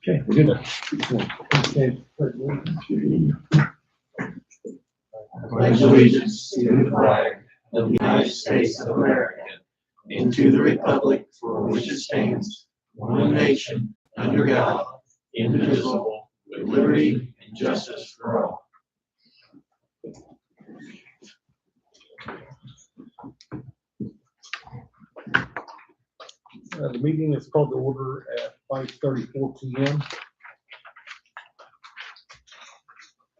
Okay, we're good. Okay. Pledge allegiance to the flag of the United States of America and to the republic for which it stands, one nation, under God, indivisible, with liberty and justice for all. The meeting is called to order at 5:34 p.m.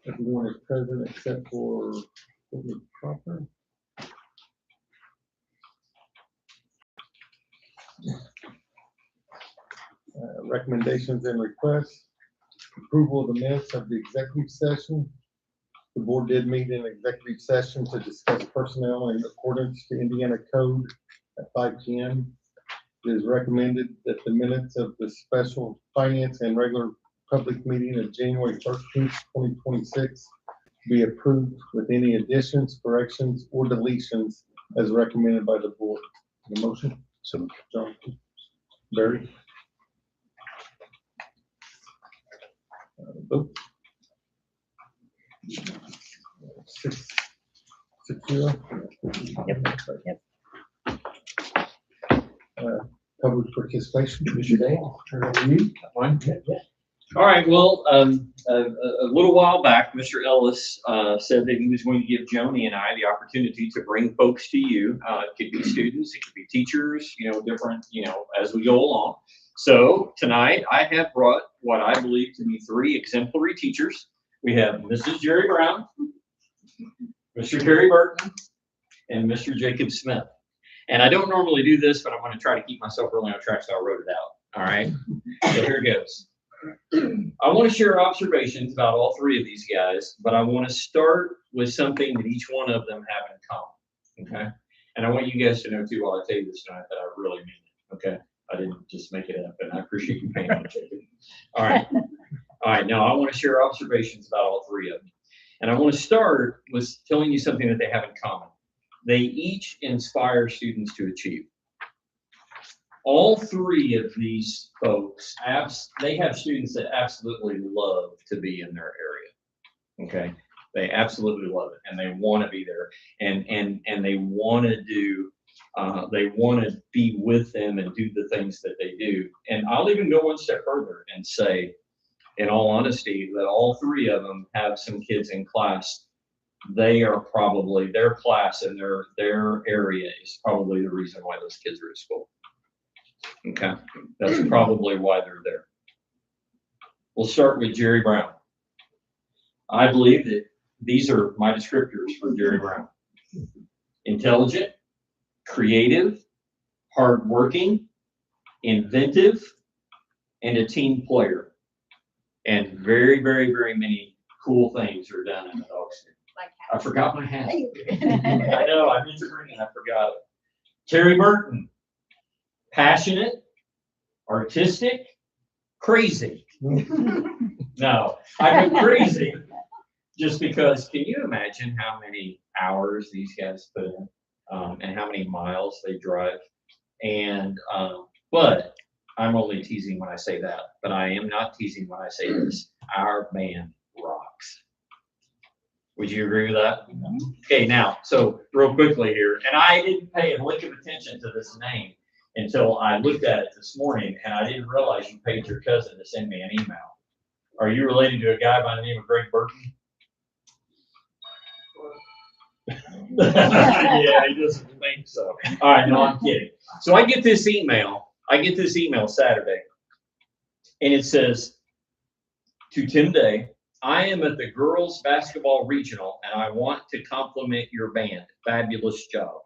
Everyone is present except for Courtney Crawford. Recommendations and requests. Approval of the minutes of the executive session. The board did meet in executive session to discuss personnel in accordance to Indiana Code at 5 p.m. It is recommended that the minutes of the special finance and regular public meeting of January 13th, 2026 be approved with any additions, corrections, or deletions as recommended by the board. The motion? So, John. Barry? Vote. 6-0. Yep. Public participation, Mr. Dale, turn it over to you. All right, well, a little while back, Mr. Ellis said that he was going to give Joni and I the opportunity to bring folks to you. It could be students, it could be teachers, different, as we go along. So tonight I have brought what I believe to be 3 exemplary teachers. We have Mrs. Jerry Brown, Mr. Terry Burton, and Mr. Jacob Smith. And I don't normally do this, but I'm going to try to keep myself really on track, so I wrote it out. All right, so here goes. I want to share observations about all 3 of these guys, but I want to start with something that each one of them have in common, okay? And I want you guys to know, too, while I tell you this tonight, that I really mean it, okay? I didn't just make it up, and I appreciate you paying attention. All right. All right, now I want to share observations about all 3 of them. And I want to start with telling you something that they have in common. They each inspire students to achieve. All 3 of these folks, they have students that absolutely love to be in their area. Okay, they absolutely love it, and they want to be there, and they want to do. They want to be with them and do the things that they do. And I'll even go one step further and say, in all honesty, that all 3 of them have some kids in class. They are probably, their class and their area is probably the reason why those kids are at school. Okay, that's probably why they're there. We'll start with Jerry Brown. I believe that these are my descriptors for Jerry Brown. Intelligent, creative, hardworking, inventive, and a team player. And very, very, very many cool things are done in the dog stick. I forgot my hat. I know, I meant to bring it, I forgot it. Terry Burton. Passionate, artistic, crazy. No, I mean crazy just because, can you imagine how many hours these guys put in and how many miles they drive? And, but I'm only teasing when I say that, but I am not teasing when I say this. Our band rocks. Would you agree with that? Okay, now, so real quickly here, and I didn't pay a lick of attention to this name until I looked at it this morning, and I didn't realize you paid your cousin to send me an email. Are you related to a guy by the name of Greg Burton? Yeah, he doesn't think so. All right, no, I'm kidding. So I get this email Saturday, and it says, to Tim Day, I am at the girls basketball regional, and I want to compliment your band. Fabulous job.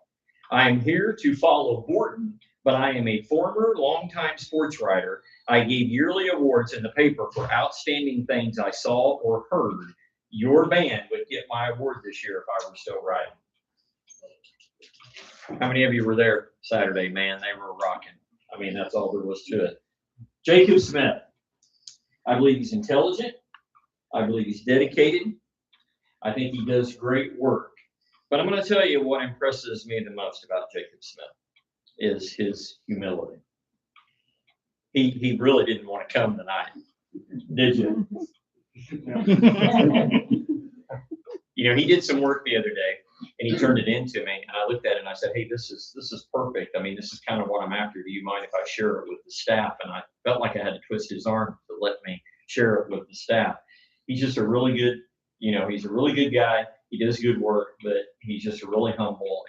I am here to follow Borton, but I am a former longtime sports writer. I gave yearly awards in the paper for outstanding things I saw or heard. Your band would get my award this year if I were still writing. How many of you were there Saturday? Man, they were rocking. I mean, that's all there was to it. Jacob Smith. I believe he's intelligent. I believe he's dedicated. I think he does great work. But I'm going to tell you what impresses me the most about Jacob Smith is his humility. He really didn't want to come tonight. Did you? You know, he did some work the other day and he turned it into me and I looked at it and I said, hey, this is perfect. I mean, this is kind of what I'm after. Do you mind if I share it with the staff? And I felt like I had to twist his arm to let me share it with the staff. He's just a really good, you know, he's a really good guy. He does good work, but he's just really humble.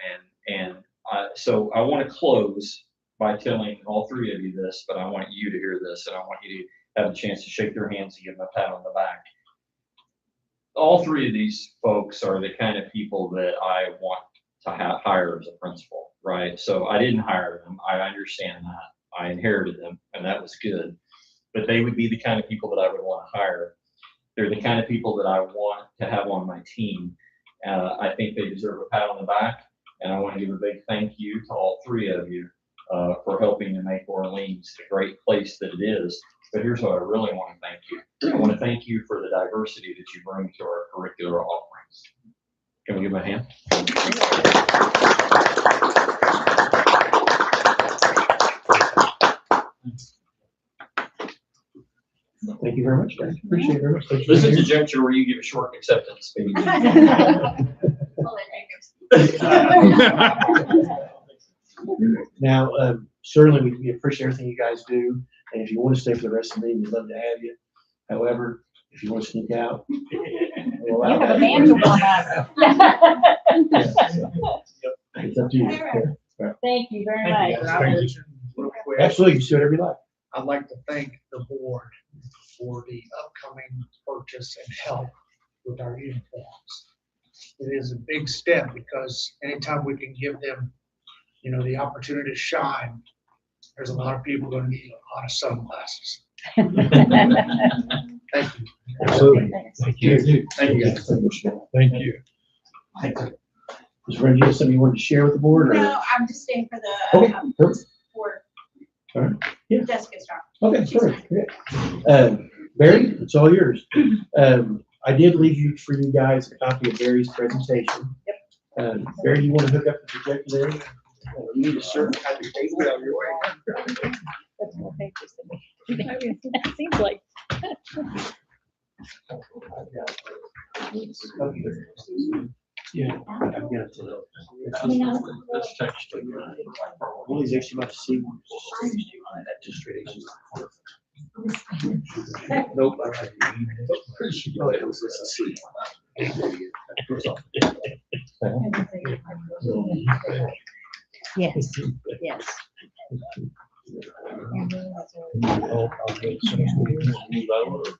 So I want to close by telling all three of you this, but I want you to hear this and I want you to have a chance to shake their hands and give them a pat on the back. All three of these folks are the kind of people that I want to hire as a principal, right? So I didn't hire them. I understand that. I inherited them, and that was good. But they would be the kind of people that I would want to hire. They're the kind of people that I want to have on my team. I think they deserve a pat on the back, and I want to give a big thank you to all three of you for helping to make Orleans the great place that it is. But here's what I really want to thank you. I want to thank you for the diversity that you bring to our curricular offerings. Can we give them a hand? Thank you very much, guys. Appreciate it very much. This is a juncture where you give a short acceptance speech. Now, certainly we appreciate everything you guys do. And if you want to stay for the rest of the meeting, we'd love to have you. However, if you want to sneak out, You have a band to warm up. it's up to you. Thank you very much. Real quick, Absolutely, you should every life. I'd like to thank the board for the upcoming purchase and help with our uniforms. It is a big step because anytime we can give them, you know, the opportunity to shine, there's a lot of people going to need a lot of sunglasses. Thank you. Absolutely. Thanks. Thank you. Thank you, guys. Thank you. Ms. Randy, you have something you wanted to share with the board? Or? No, I'm just staying for the, Okay, perfect. for All right. Yeah. Jessica's job. Okay, perfect. Okay. Barry, it's all yours. I did leave for you guys a copy of Barry's presentation. Yep. Barry, you want to hook up the projector there? You need a certain kind of table on your way. That's more papers than me. It seems like. Yeah, I've got to. Let's text you. All these extra much see. That just straight. Nope. Yes, yes.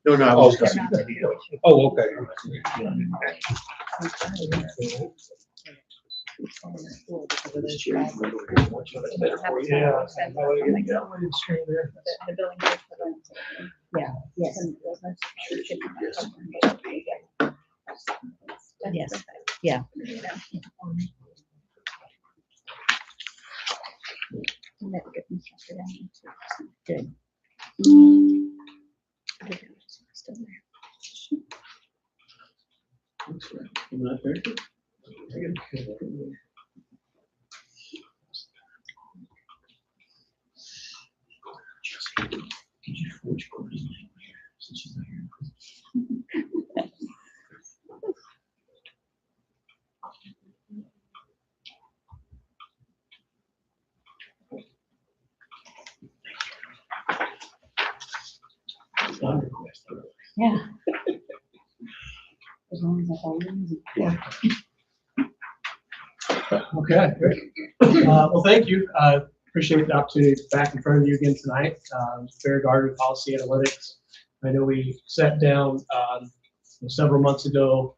No, no. I was just- Oh, okay. Yeah, yes. Yes, yeah. Good. Yeah. As long as I hold it. Okay, great. Well, thank you. Appreciate the opportunity to be back in front of you again tonight. Barry Gardner, Policy Analytics. I know we sat down several months ago,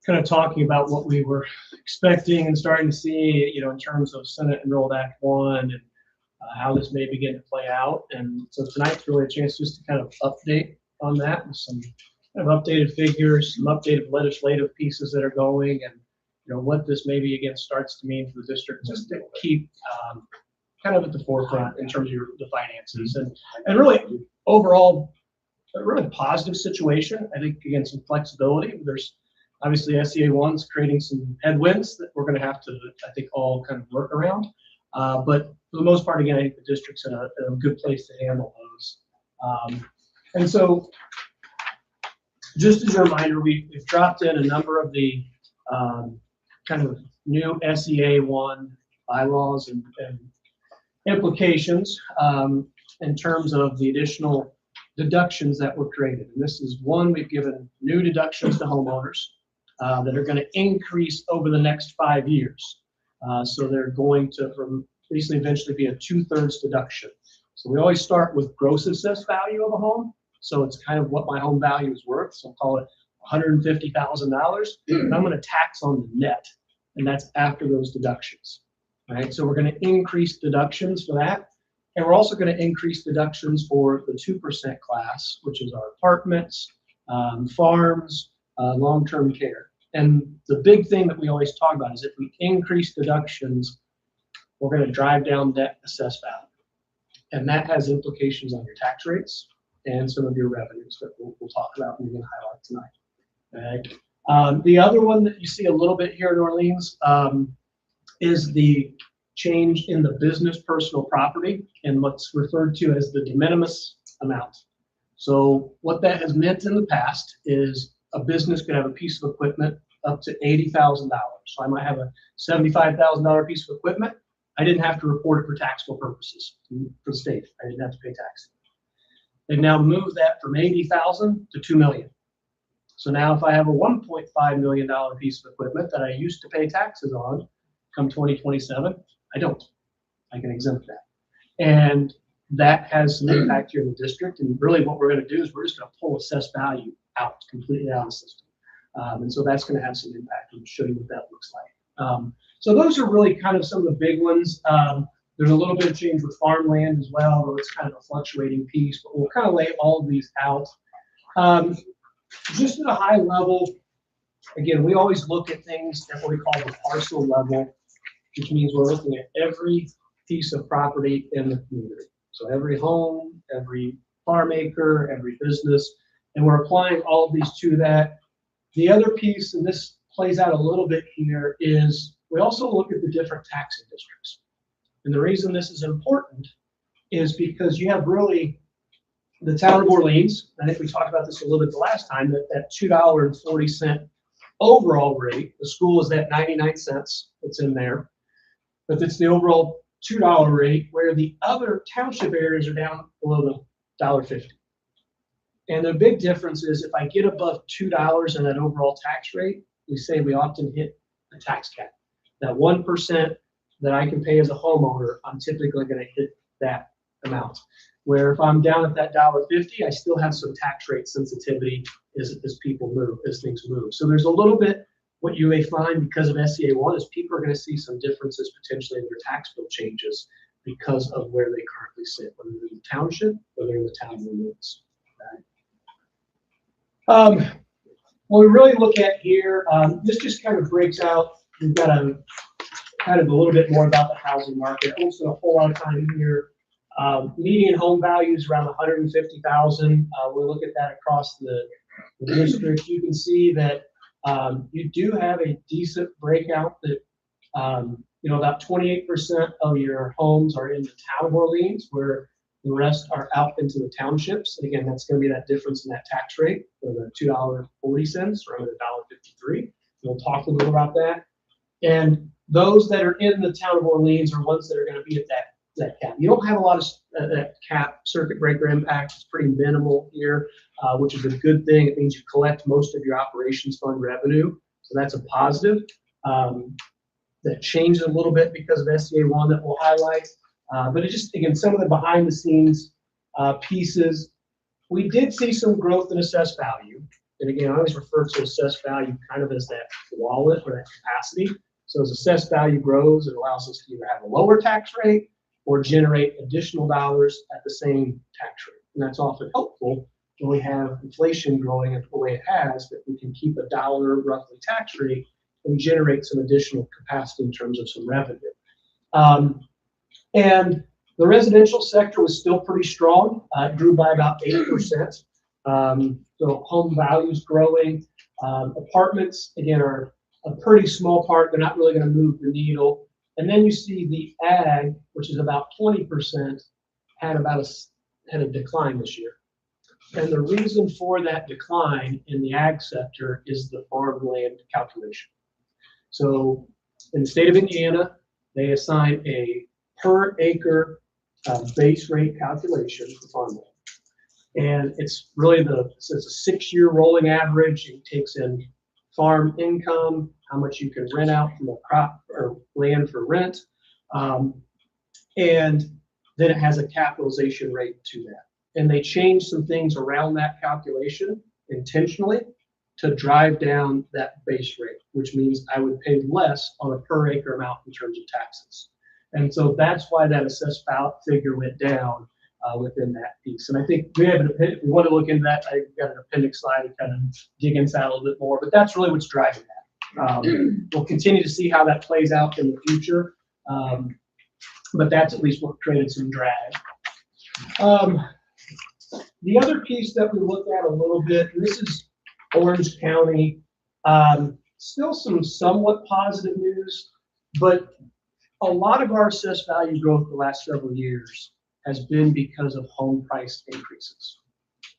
kind of talking about what we were expecting and starting to see, in terms of Senate Enrolled Act 1 and how this may begin to play out. And so tonight's really a chance just to kind of update on that with some kind of updated figures, some updated legislative pieces that are going, and what this maybe again starts to mean for the district, just to keep kind of at the forefront in terms of the finances and really overall a really positive situation. I think again some flexibility. There's obviously SEA1's creating some headwinds that we're going to have to, I think, all kind of work around. But for the most part, again, I think the district's in a good place to handle those. And so, just as a reminder, we've dropped in a number of the kind of new SEA 1 bylaws and implications in terms of the additional deductions that were created. And this is one, we've given new deductions to homeowners that are going to increase over the next 5 years. So they're going to from basically eventually be a 2/3 deduction. So we always start with gross assessed value of a home. So it's kind of what my home value is worth. So I'll call it $150,000. And I'm going to tax on the net, and that's after those deductions. Right? So we're going to increase deductions for that. And we're also going to increase deductions for the 2% class, which is our apartments, farms, long-term care. And the big thing that we always talk about is if we increase deductions, we're going to drive down net assessed value. And that has implications on your tax rates and some of your revenues that we'll talk about and we're going to highlight tonight. Okay. The other one that you see a little bit here in Orleans is the change in the business personal property and what's referred to as the de minimis amount. So what that has meant in the past is a business could have a piece of equipment up to $80,000. So I might have a $75,000 piece of equipment. I didn't have to report it for taxable purposes for the state. I didn't have to pay tax. They've now moved that from $80,000 to $2 million. So now if I have a $1.5 million piece of equipment that I used to pay taxes on come 2027, I don't. I can exempt that. And that has some impact here in the district. And really what we're going to do is we're just going to pull assessed value out, completely out of the system. And so that's going to have some impact. I'll show you what that looks like. So those are really kind of some of the big ones. There's a little bit of change with farmland as well, though it's kind of a fluctuating piece, but we'll kind of lay all of these out. Just at a high level, again, we always look at things at what we call the parcel level, which means we're looking at every piece of property in the community. So every home, every farm acre, every business, and we're applying all of these to that. The other piece, and this plays out a little bit here, is we also look at the different taxing districts. And the reason this is important is because you have really the town of Orleans. I think we talked about this a little bit the last time, that $2.40 overall rate. The school is at 99 cents. It's in there. But it's the overall $2 rate, where the other township areas are down below the $1.50. And the big difference is if I get above $2 in that overall tax rate, we say we often hit a tax cap. That 1% that I can pay as a homeowner, I'm typically going to hit that amount. Where if I'm down at that $1.50, I still have some tax rate sensitivity as people move, as things move. So there's a little bit what you may find because of SEA 1 is people are going to see some differences potentially in their tax bill changes because of where they currently sit, whether they're in the township or they're in the town of Orleans. What we really look at here, this just kind of breaks out. We've got a kind of a little bit more about the housing market. I won't spend a whole lot of time here. Median home values around 150,000. We look at that across the district. You can see that you do have a decent breakout that about 28% of your homes are in the town of Orleans, where the rest are out into the townships. And again, that's going to be that difference in that tax rate for the $2.40 or $1.53. We'll talk a little about that. And those that are in the town of Orleans are ones that are going to be at that cap. You don't have a lot of that cap circuit breaker impact. It's pretty minimal here, which is a good thing. It means you collect most of your operations fund revenue. So that's a positive. That changed a little bit because of SEA 1 that we'll highlight. But it just, again, some of the behind the scenes pieces. We did see some growth in assessed value. And again, I always refer to assessed value kind of as that wallet or that capacity. So as assessed value grows, it allows us to either have a lower tax rate or generate additional dollars at the same tax rate. And that's often helpful when we have inflation growing the way it has, that we can keep $1 roughly tax rate and generate some additional capacity in terms of some revenue. And the residential sector was still pretty strong. It grew by about 8%. So home values growing. Apartments, again, are a pretty small part. They're not really going to move the needle. And then you see the ag, which is about 20%, had a decline this year. And the reason for that decline in the ag sector is the farmland calculation. So in the state of Indiana, they assign a per acre base rate calculation for farmland. And it's really it's a 6-year rolling average. It takes in farm income, how much you can rent out from a crop or land for rent. And then it has a capitalization rate to that. And they changed some things around that calculation intentionally to drive down that base rate, which means I would pay less on a per acre amount in terms of taxes. And so that's why that assessed figure went down within that piece. And I think we have if we want to look into that, I've got an appendix slide to kind of dig into that a little bit more, but that's really what's driving that. We'll continue to see how that plays out in the future. But that's at least what created some drag. The other piece that we looked at a little bit, and this is Orange County, still some somewhat positive news, but a lot of our assessed value growth the last several years has been because of home price increases.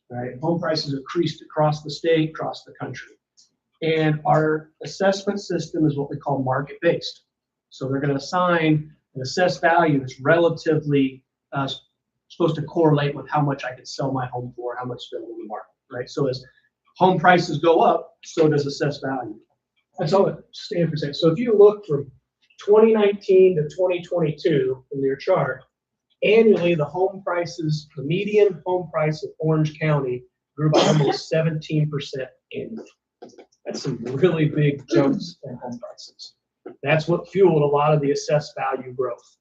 Right? Home prices increased across the state, across the country. And our assessment system is what we call market-based. So they're going to assign an assessed value that's relatively supposed to correlate with how much I could sell my home for, how much available in the market, right? So as home prices go up, so does assessed value. That's all it stands for saying. So if you look from 2019 to 2022 in your chart, annually the home prices, the median home price of Orange County grew by almost 17% annually. That's some really big jumps in home prices. That's what fueled a lot of the assessed value growth.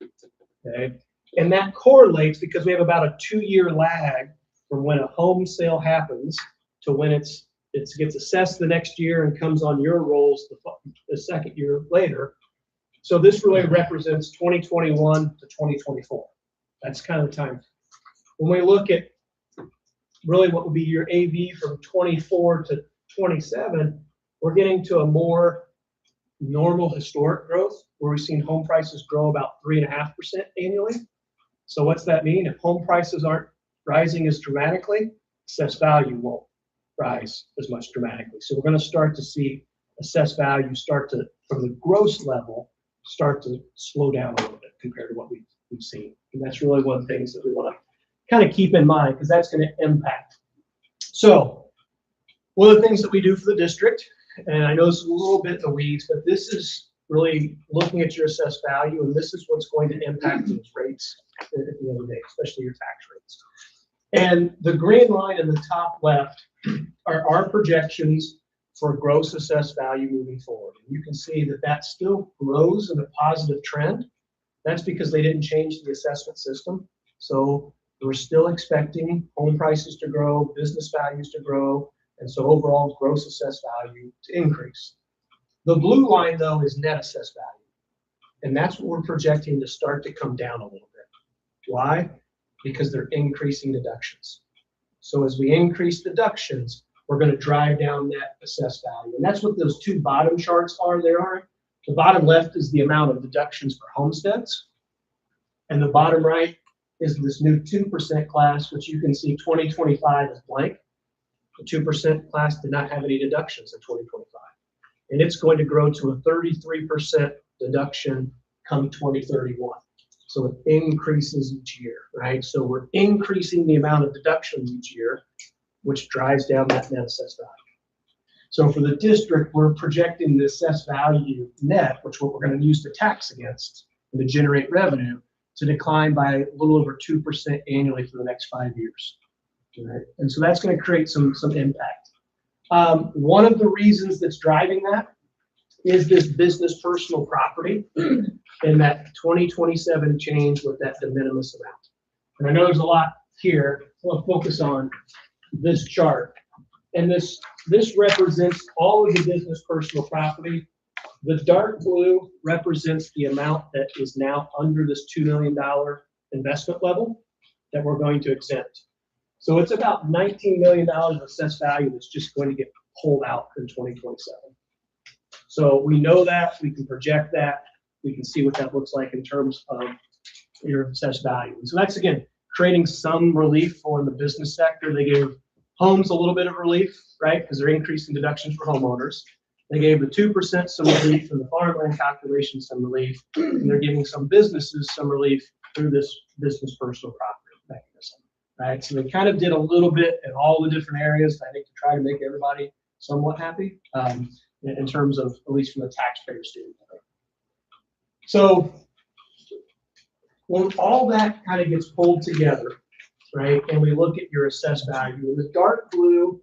Okay, and that correlates because we have about a 2-year lag from when a home sale happens to when it gets assessed the next year and comes on your rolls the second year later. So this really represents 2021 to 2024. That's kind of the time. When we look at really what would be your AV from 24 to 27, we're getting to a more normal historic growth where we've seen home prices grow about 3.5% annually. So what's that mean? If home prices aren't rising as dramatically, assessed value won't rise as much dramatically. So we're going to start to see assessed value start to, from the gross level, start to slow down a little bit compared to what we've seen. And that's really one of the things that we want to kind of keep in mind because that's going to impact. So one of the things that we do for the district, and I know this is a little bit in the weeds, but this is really looking at your assessed value, and this is what's going to impact those rates at the end of the day, especially your tax rates. And the green line in the top left are our projections for gross assessed value moving forward. And you can see that that still grows in a positive trend. That's because they didn't change the assessment system. So we're still expecting home prices to grow, business values to grow, and so overall gross assessed value to increase. The blue line, though, is net assessed value. And that's what we're projecting to start to come down a little bit. Why? Because they're increasing deductions. So as we increase deductions, we're going to drive down net assessed value. And that's what those two bottom charts are. The bottom left is the amount of deductions for homesteads. And the bottom right is this new 2% class, which you can see 2025 is blank. The 2% class did not have any deductions in 2025. And it's going to grow to a 33% deduction come 2031. So it increases each year, right? So we're increasing the amount of deductions each year, which drives down that net assessed value. So for the district, we're projecting the assessed value net, which is what we're going to use to tax against and to generate revenue, to decline by a little over 2% annually for the next 5 years. Right? And so that's going to create some impact. One of the reasons that's driving that is this business personal property and that 2027 change with that de minimis amount. And I know there's a lot here. We'll focus on this chart. And this represents all of the business personal property. The dark blue represents the amount that is now under this $2 million investment level that we're going to exempt. So it's about $19 million of assessed value that's just going to get pulled out in 2027. So we know that, we can project that, we can see what that looks like in terms of your assessed value. And so that's, again, creating some relief for the business sector. They gave Homes, a little bit of relief, right? Because they're increasing deductions for homeowners. They gave the 2% some relief and the farmland calculation some relief. And they're giving some businesses some relief through this business personal property mechanism, right? So they kind of did a little bit in all the different areas, I think, to try to make everybody somewhat happy in terms of, at least from the taxpayer standpoint. So when all that kind of gets pulled together, right, and we look at your assessed value, and the dark blue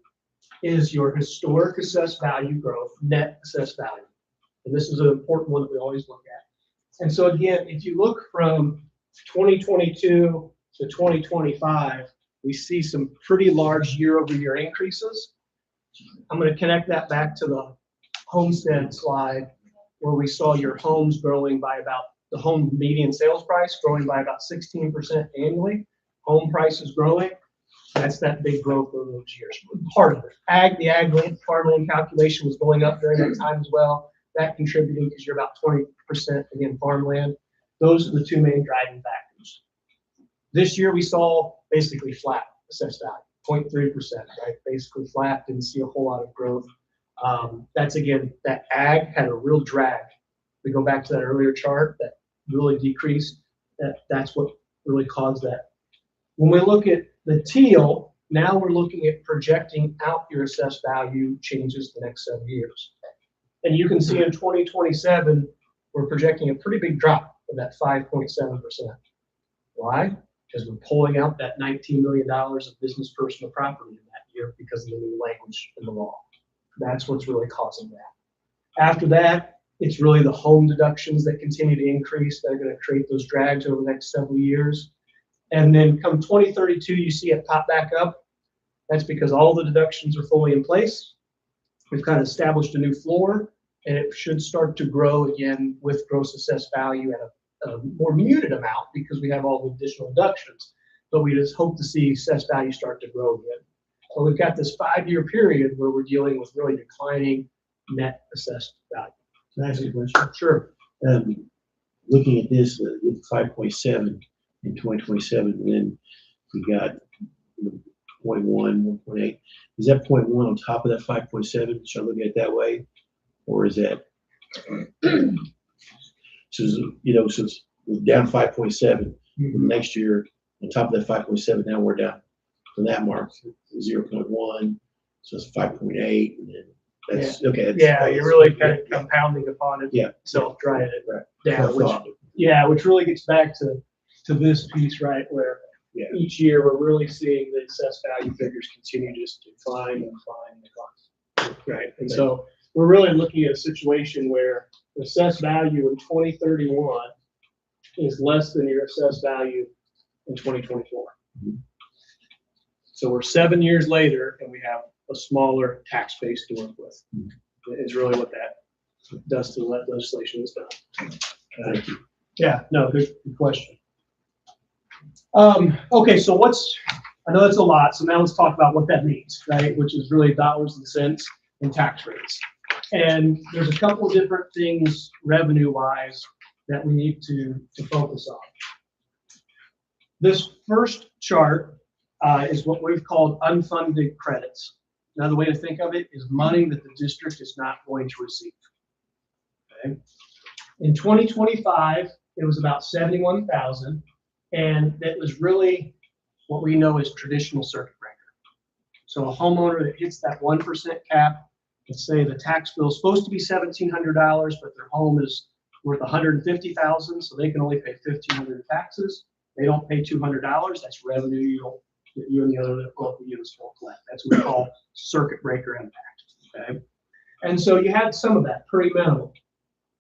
is your historic assessed value growth, net assessed value. And this is an important one that we always look at. And so again, if you look from 2022 to 2025, we see some pretty large year-over-year increases. I'm going to connect that back to the homestead slide, where we saw your homes growing by about, the home median sales price growing by about 16% annually. Home prices growing, that's that big growth over those years. Part of it. The ag land, farmland calculation was going up during that time as well. That contributing because you're about 20% again farmland. Those are the two main driving factors. This year we saw basically flat assessed value, 0.3%, right? Basically flat, didn't see a whole lot of growth. That's again, that ag had a real drag. We go back to that earlier chart that really decreased. That's what really caused that. When we look at the teal, now we're looking at projecting out your assessed value changes the next 7 years. And you can see in 2027, we're projecting a pretty big drop of that 5.7%. Why? Because we're pulling out that $19 million of business personal property in that year because of the new language in the law. That's what's really causing that. After that, it's really the home deductions that continue to increase that are going to create those drags over the next several years. And then come 2032, you see it pop back up. That's because all the deductions are fully in place. We've kind of established a new floor, and it should start to grow again with gross assessed value at a more muted amount because we have all the additional deductions. But we just hope to see assessed value start to grow again. So we've got this 5-year period where we're dealing with really declining net assessed value. Can I ask you a question? Sure. Looking at this, with 5.7 in 2027, and then we got 0.1, 1.8. Is that 0.1 on top of that 5.7? Should I look at it that way? Or is that, so it's down 5.7 next year, on top of that 5.7, now we're down from that mark, 0.1, so it's 5.8, and then that's, okay. You're really kind of compounding upon it. Yeah. Self-driving it That's down, which really gets back to this piece, right, where each year we're really seeing the assessed value figures continue just to decline and decline and decline, right? And so we're really looking at a situation where the assessed value in 2031 is less than your assessed value in 2024. So we're 7 years later and we have a smaller tax base to work with. Is really what that does to the legislation is done. Thank you. Yeah, no, good question. Okay, so I know that's a lot, so now let's talk about what that means, right? Which is really dollars and cents and tax rates. And there's a couple of different things revenue-wise that we need to focus on. This first chart is what we've called unfunded credits. Another way to think of it is money that the district is not going to receive. Okay. In 2025, it was about $71,000, and that was really what we know as traditional circuit breaker. So a homeowner that hits that 1% cap, let's say the tax bill is supposed to be $1,700, but their home is worth $150,000, so they can only pay $1,500 in taxes. They don't pay $200. That's revenue you and the other local units won't collect. That's what we call circuit breaker impact. Okay, and so you had some of that pretty minimal.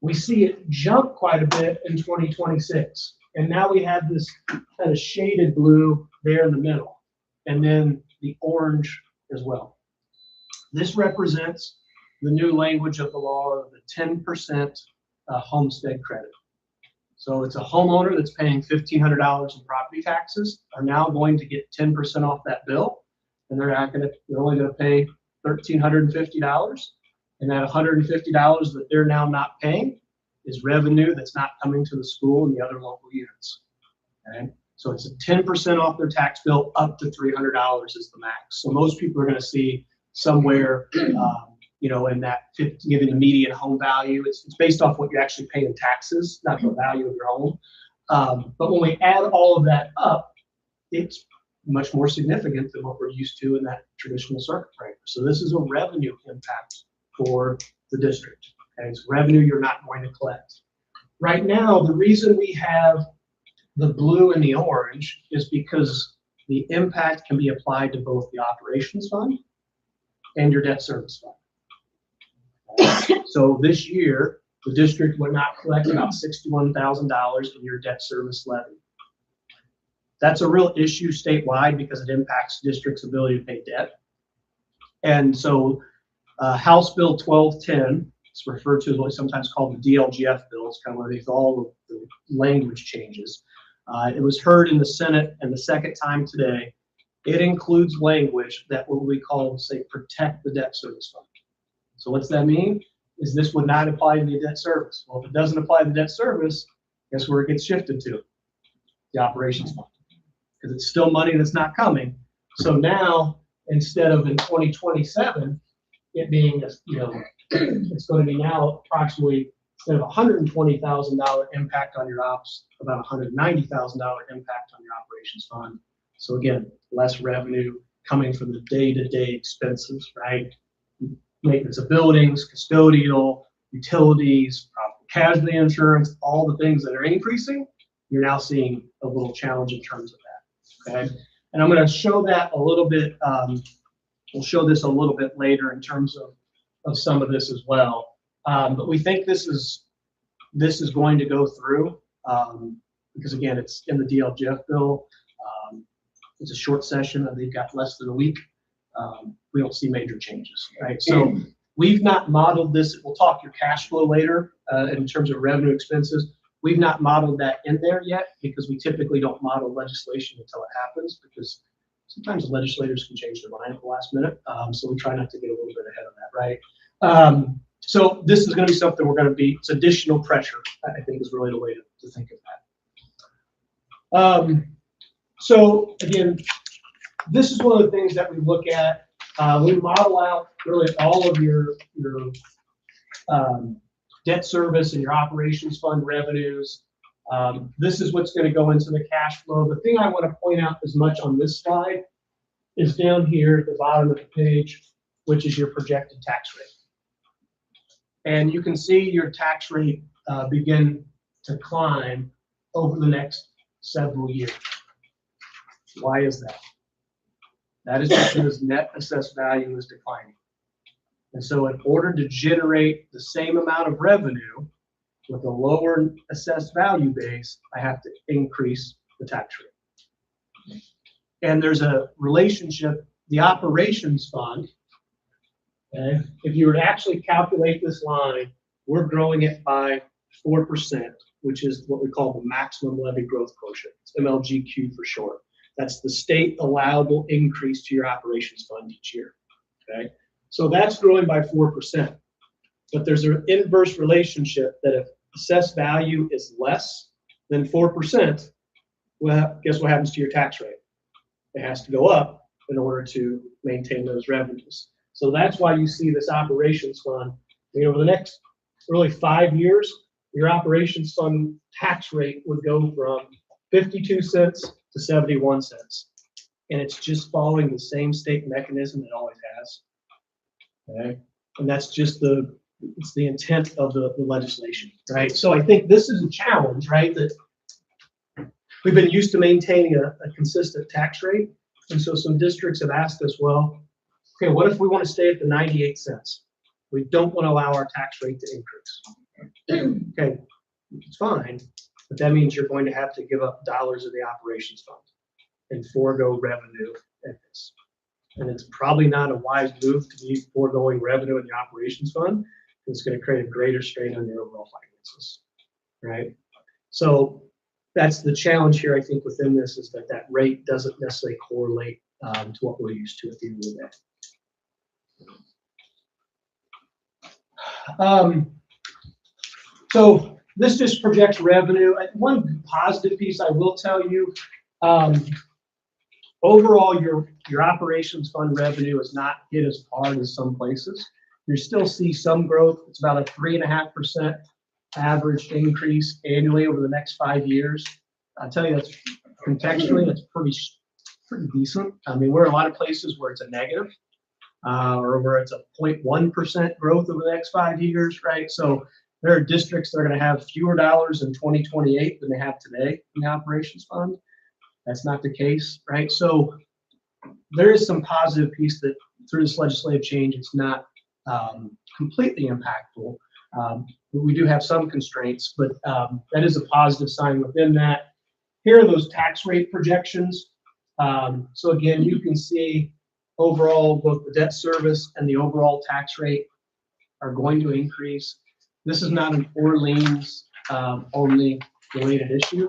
We see it jump quite a bit in 2026, and now we have this kind of shaded blue there in the middle, and then the orange as well. This represents the new language of the law of the 10% homestead credit. So it's a homeowner that's paying $1,500 in property taxes are now going to get 10% off that bill, and they're only going to pay $1,350, and that $150 that they're now not paying is revenue that's not coming to the school and the other local units. Okay, So it's a 10% off their tax bill, up to $300 is the max. So most people are going to see somewhere, in that 50, given the median home value. It's based off what you actually pay in taxes, not the value of your home. But when we add all of that up, it's much more significant than what we're used to in that traditional circuit breaker. So this is a revenue impact for the district. Okay, it's revenue you're not going to collect. Right now, the reason we have the blue and the orange is because the impact can be applied to both the operations fund and your debt service fund. So this year, the district would not collect about $61,000 in your debt service levy. That's a real issue statewide because it impacts district's ability to pay debt. And so House Bill 1210, it's referred to as sometimes called the DLGF bill. It's kind of where these all of the language changes. It was heard in the Senate, and the second time today, it includes language that what we call, say, protect the debt service fund. So what's that mean? Is this would not apply to the debt service. Well, if it doesn't apply to debt service, guess where it gets shifted to? The operations fund. Because it's still money that's not coming. So now, instead of in 2027, it being, it's going to be now approximately, instead of $120,000 impact on your ops, about $190,000 impact on your operations fund. So again, less revenue coming from the day-to-day expenses, right? Maintenance of buildings, custodial, utilities, property casualty insurance, all the things that are increasing, you're now seeing a little challenge in terms of that. Okay, and I'm going to show that a little bit. We'll show this a little bit later in terms of some of this as well. But we think this is going to go through because again, it's in the DLGF bill. It's a short session. They've got less than a week. We don't see major changes, right? So we've not modeled this. We'll talk your cash flow later in terms of revenue expenses. We've not modeled that in there yet because we typically don't model legislation until it happens because sometimes the legislators can change their mind at the last minute. So we try not to get a little bit ahead of that, right? So this is going to be something we're going to be, it's additional pressure, I think is really the way to think of that. So again, this is one of the things that we look at. We model out really all of your debt service and your operations fund revenues. This is what's going to go into the cash flow. The thing I want to point out as much on this slide is down here at the bottom of the page, which is your projected tax rate. And you can see your tax rate begin to climb over the next several years. Why is that? That is because net assessed value is declining. And so in order to generate the same amount of revenue with a lower assessed value base, I have to increase the tax rate. And there's a relationship, the operations fund, okay, if you were to actually calculate this line, we're growing it by 4%, which is what we call the maximum levy growth quotient. It's MLGQ for short. That's the state allowable increase to your operations fund each year, okay? So that's growing by 4%. But there's an inverse relationship that if assessed value is less than 4%, well, guess what happens to your tax rate? It has to go up in order to maintain those revenues. So that's why you see this operations fund. Over the next really 5 years, your operations fund tax rate would go from 52 cents to 71 cents. And it's just following the same state mechanism it always has. Okay. And that's just it's the intent of the legislation, right? So I think this is a challenge, right? That we've been used to maintaining a consistent tax rate. And so some districts have asked us, well, okay, what if we want to stay at the 98 cents? We don't want to allow our tax rate to increase. Okay, it's fine, but that means you're going to have to give up dollars of the operations fund and forego revenue in this. And it's probably not a wise move to be foregoing revenue in the operations fund. It's going to create a greater strain on your overall finances, right? So that's the challenge here, I think, within this is that rate doesn't necessarily correlate to what we're used to at the end of the day. So this just projects revenue. One positive piece I will tell you Overall, your operations fund revenue is not hit as hard as some places. You still see some growth. It's about a 3.5% average increase annually over the next 5 years. I'll tell you, that's contextually, that's pretty decent. I mean, we're in a lot of places where it's a negative, or where it's a 0.1% growth over the next 5 years, right? So there are districts that are going to have fewer dollars in 2028 than they have today in the operations fund. That's not the case, right? So there is some positive piece that through this legislative change, it's not completely impactful. We do have some constraints, but that is a positive sign within that. Here are those tax rate projections. So again, you can see overall, both the debt service and the overall tax rate are going to increase. This is not an Orleans only related issue.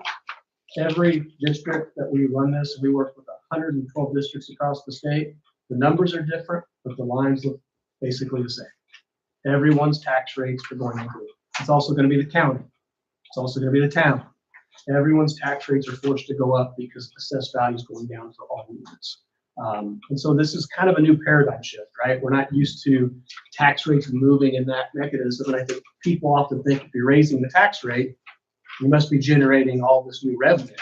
Every district that we run this, we work with 112 districts across the state. The numbers are different, but the lines look basically the same. Everyone's tax rates are going to increase. It's also going to be the county. It's also going to be the town. Everyone's tax rates are forced to go up because assessed value is going down for all units. And so this is kind of a new paradigm shift, right? We're not used to tax rates moving in that mechanism. And I think people often think if you're raising the tax rate, you must be generating all this new revenue,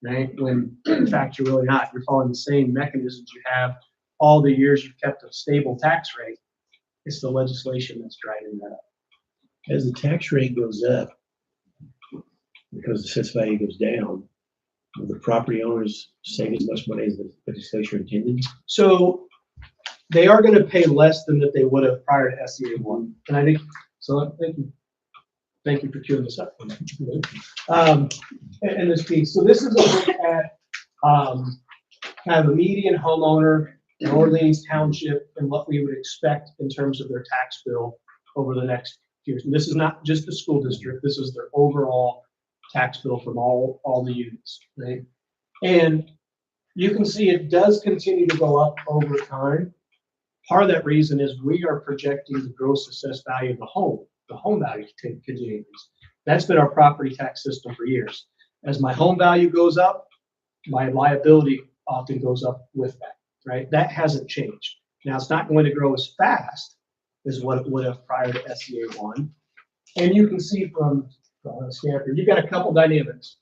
right? When in fact, you're really not. You're following the same mechanisms you have all the years you've kept a stable tax rate. It's the legislation that's driving that up. As the tax rate goes up, because the assessed value goes down, will the property owners save as much money as the legislature intended? So they are going to pay less than that they would have prior to SCA 1. And I think, so thank you. Thank you for queuing this up. And this piece. So this is a look at kind of a median homeowner in Orleans Township and what we would expect in terms of their tax bill over the next years. And this is not just the school district. This is their overall tax bill from all the units, right? And you can see it does continue to go up over time. Part of that reason is we are projecting the gross assessed value of the home value to continue to increase. That's been our property tax system for years. As my home value goes up, my liability often goes up with that, right? That hasn't changed. Now it's not going to grow as fast as what it would have prior to SCA 1. And you can see from Stanford, you've got a couple dynamics.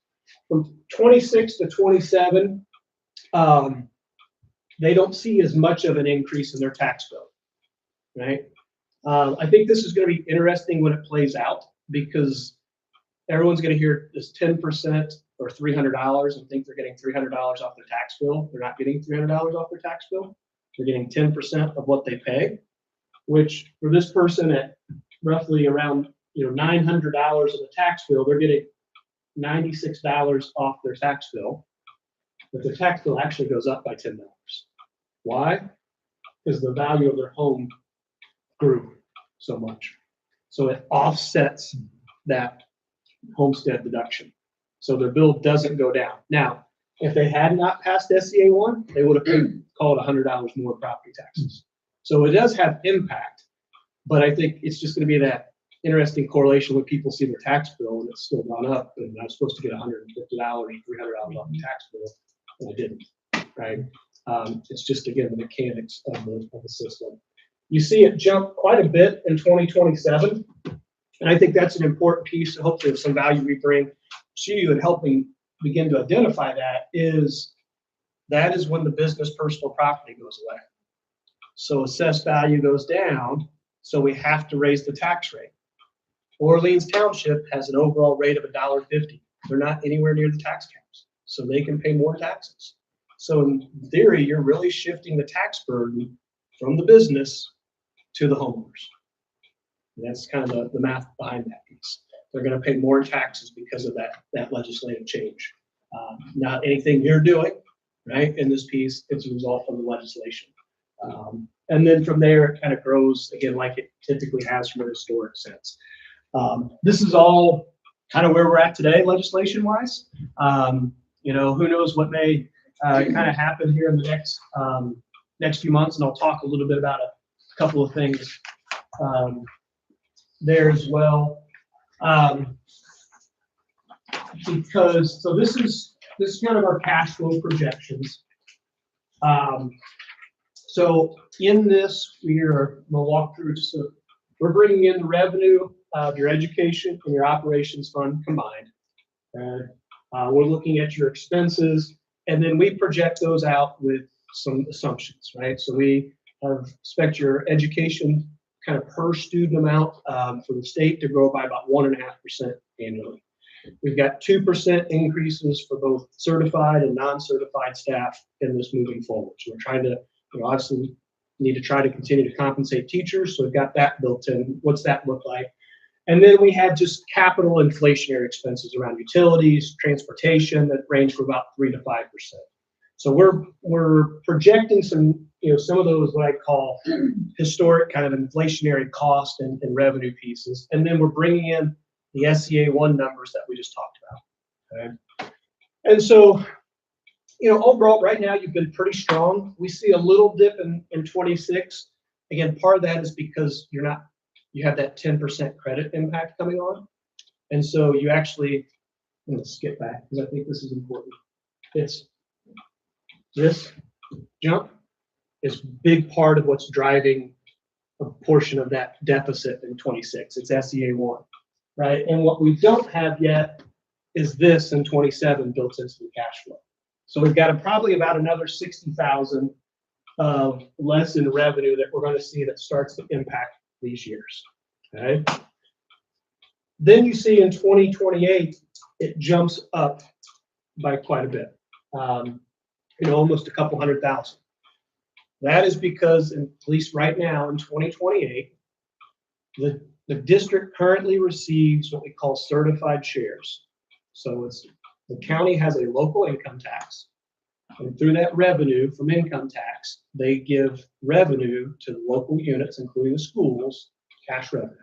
From 26 to 27, they don't see as much of an increase in their tax bill, right? I think this is going to be interesting when it plays out because everyone's going to hear this 10% or $300 and think they're getting $300 off their tax bill. They're not getting $300 off their tax bill. They're getting 10% of what they pay, which for this person at roughly around $900 of the tax bill, they're getting $96 off their tax bill, but their tax bill actually goes up by $10. Why? Because the value of their home grew so much. So it offsets that homestead deduction. So their bill doesn't go down. Now, if they had not passed SCA 1, they would have paid, call it $100 more property taxes. So it does have impact, but I think it's just going to be that interesting correlation when people see their tax bill and it's still gone up, and I was supposed to get $150, $300 off the tax bill, and I didn't, right? It's just, again, the mechanics of the system. You see it jump quite a bit in 2027, and I think that's an important piece, hopefully of some value we bring to you and helping begin to identify that is when the business personal property goes away. So assessed value goes down, so we have to raise the tax rate. Orleans Township has an overall rate of $1.50. They're not anywhere near the tax caps, so they can pay more taxes. So in theory, you're really shifting the tax burden from the business to the homeowners. And that's kind of the math behind that piece. They're going to pay more taxes because of that legislative change. Not anything you're doing, right? In this piece, it's a result of the legislation. And then from there, it kind of grows again, like it typically has from a historic sense. This is all kind of where we're at today, legislation-wise. Who knows what may kind of happen here in the next few months, and I'll talk a little bit about a couple of things there as well. So this is this is kind of our cash flow projections. So in this, we'll walk through just we're bringing in the revenue of your education and your operations fund combined. And we're looking at your expenses, and then we project those out with some assumptions, right? So we expect your education kind of per student amount for the state to grow by about 1.5% annually. We've got 2% increases for both certified and non-certified staff in this moving forward. So we're trying to, obviously, need to try to continue to compensate teachers. So we've got that built in. What's that look like? And then we have just capital inflationary expenses around utilities, transportation that range from about 3 to 5%. So we're projecting some of those what I call historic kind of inflationary cost and revenue pieces, and then we're bringing in the SEA 1 numbers that we just talked about. Okay, and so overall right now you've been pretty strong. We see a little dip in 26. Again, part of that is because you have that 10% credit impact coming on, and so you actually, I'm going to skip back because I think this is important. This jump is a big part of what's driving a portion of that deficit in 26. It's SEA 1, right? And what we don't have yet is this in 27 built into the cash flow. So we've got probably about another 60,000 less in revenue that we're going to see that starts to impact these years. Okay. Then you see in 2028 it jumps up by quite a bit. Almost a couple 100,000. That is because, at least right now in 2028, the district currently receives what we call certified shares. So the county has a local income tax, and through that revenue from income tax, they give revenue to the local units, including the schools, cash revenue.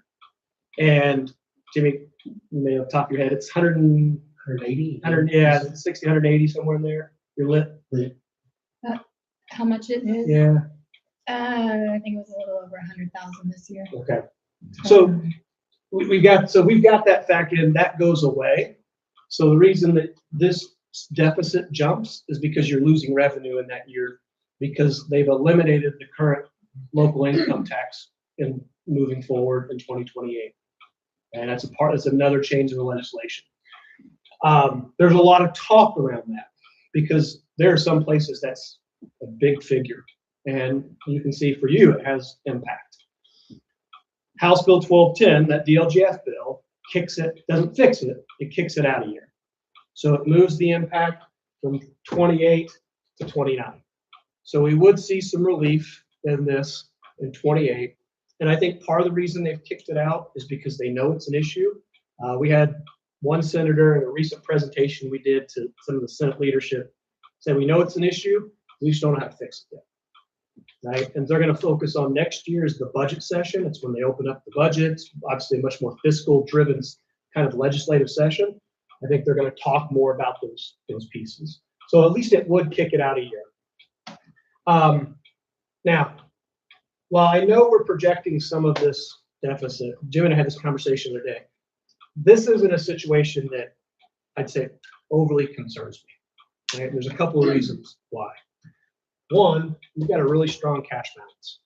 And Jimmy, you may off the top of your head, it's 180, 60, 180, somewhere in there. You're lit. How much it is? Yeah. I think it was a little over 100,000 this year. Okay. So we've got that factored in. That goes away. So the reason that this deficit jumps is because you're losing revenue in that year because they've eliminated the current local income tax in moving forward in 2028. And that's another change in the legislation. There's a lot of talk around that because there are some places that's a big figure, and you can see for you it has impact. House Bill 1210, that DLGF bill, doesn't fix it, it kicks it out a year. So it moves the impact from 28 to 29. So we would see some relief in this in 28. And I think part of the reason they've kicked it out is because they know it's an issue. We had one senator in a recent presentation we did to some of the Senate leadership said, we know it's an issue, we just don't know how to fix it yet. Right? And they're going to focus on next year's the budget session. It's when they open up the budget, obviously a much more fiscal driven kind of legislative session. I think they're going to talk more about those pieces. So at least it would kick it out a year. Now, while I know we're projecting some of this deficit, Jim and I had this conversation the other day. This isn't a situation that I'd say overly concerns me. Right? There's a couple of reasons why. One, we've got a really strong cash balance.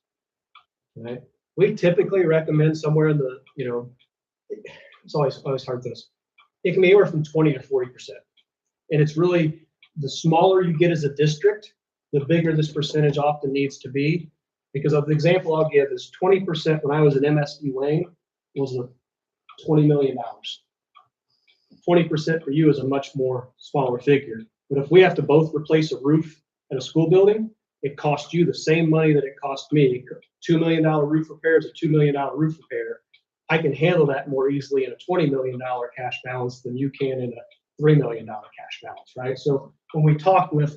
Right? We typically recommend somewhere in the, it's always hard to this. It can be anywhere from 20 to 40%. And it's really, the smaller you get as a district, the bigger this percentage often needs to be. Because of the example I'll give is 20% when I was at MSD Wayne was $20 million. 20% for you is a much more smaller figure. But if we have to both replace a roof at a school building, it costs you the same money that it cost me. $2 million roof repair is a $2 million roof repair. I can handle that more easily in a $20 million cash balance than you can in a $3 million cash balance, right? So when we talk with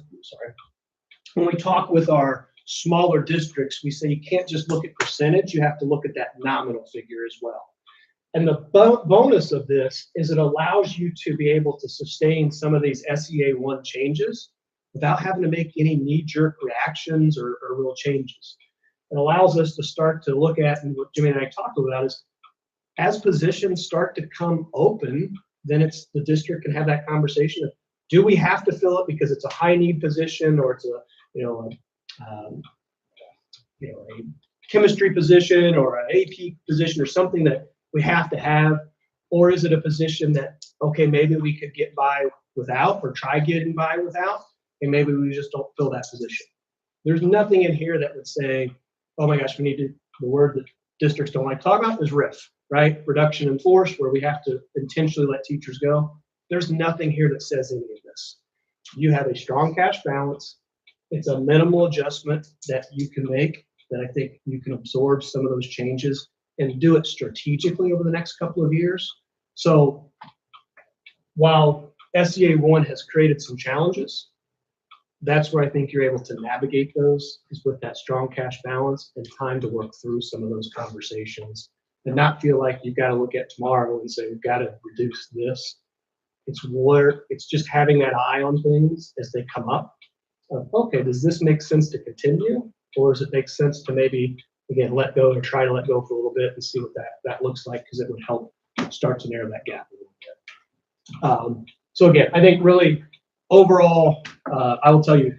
our smaller districts, we say you can't just look at percentage, you have to look at that nominal figure as well. And the bonus of this is it allows you to be able to sustain some of these SEA 1 changes without having to make any knee-jerk reactions or real changes. It allows us to start to look at, and what Jimmy and I talked about is, as positions start to come open, then the district can have that conversation of, Do we have to fill it because it's a high need position, or it's a chemistry position or an AP position or something that we have to have? Or is it a position that, okay, maybe we could get by without, or try getting by without, and maybe we just don't fill that position? There's nothing in here that would say, oh my gosh, we need to, the word that districts don't like to talk about is RIF, right? Reduction in force, where we have to intentionally let teachers go. There's nothing here that says any of this. You have a strong cash balance. It's a minimal adjustment that you can make, that I think you can absorb some of those changes and do it strategically over the next couple of years. So while SEA 1 has created some challenges, that's where I think you're able to navigate those, is with that strong cash balance and time to work through some of those conversations and not feel like you've got to look at tomorrow and say, we've got to reduce this. It's just having that eye on things as they come up. Okay, does this make sense to continue? Or does it make sense to maybe, again, let go, or try to let go for a little bit and see what that looks like, because it would help start to narrow that gap a little bit. So again, I think really overall, I will tell you,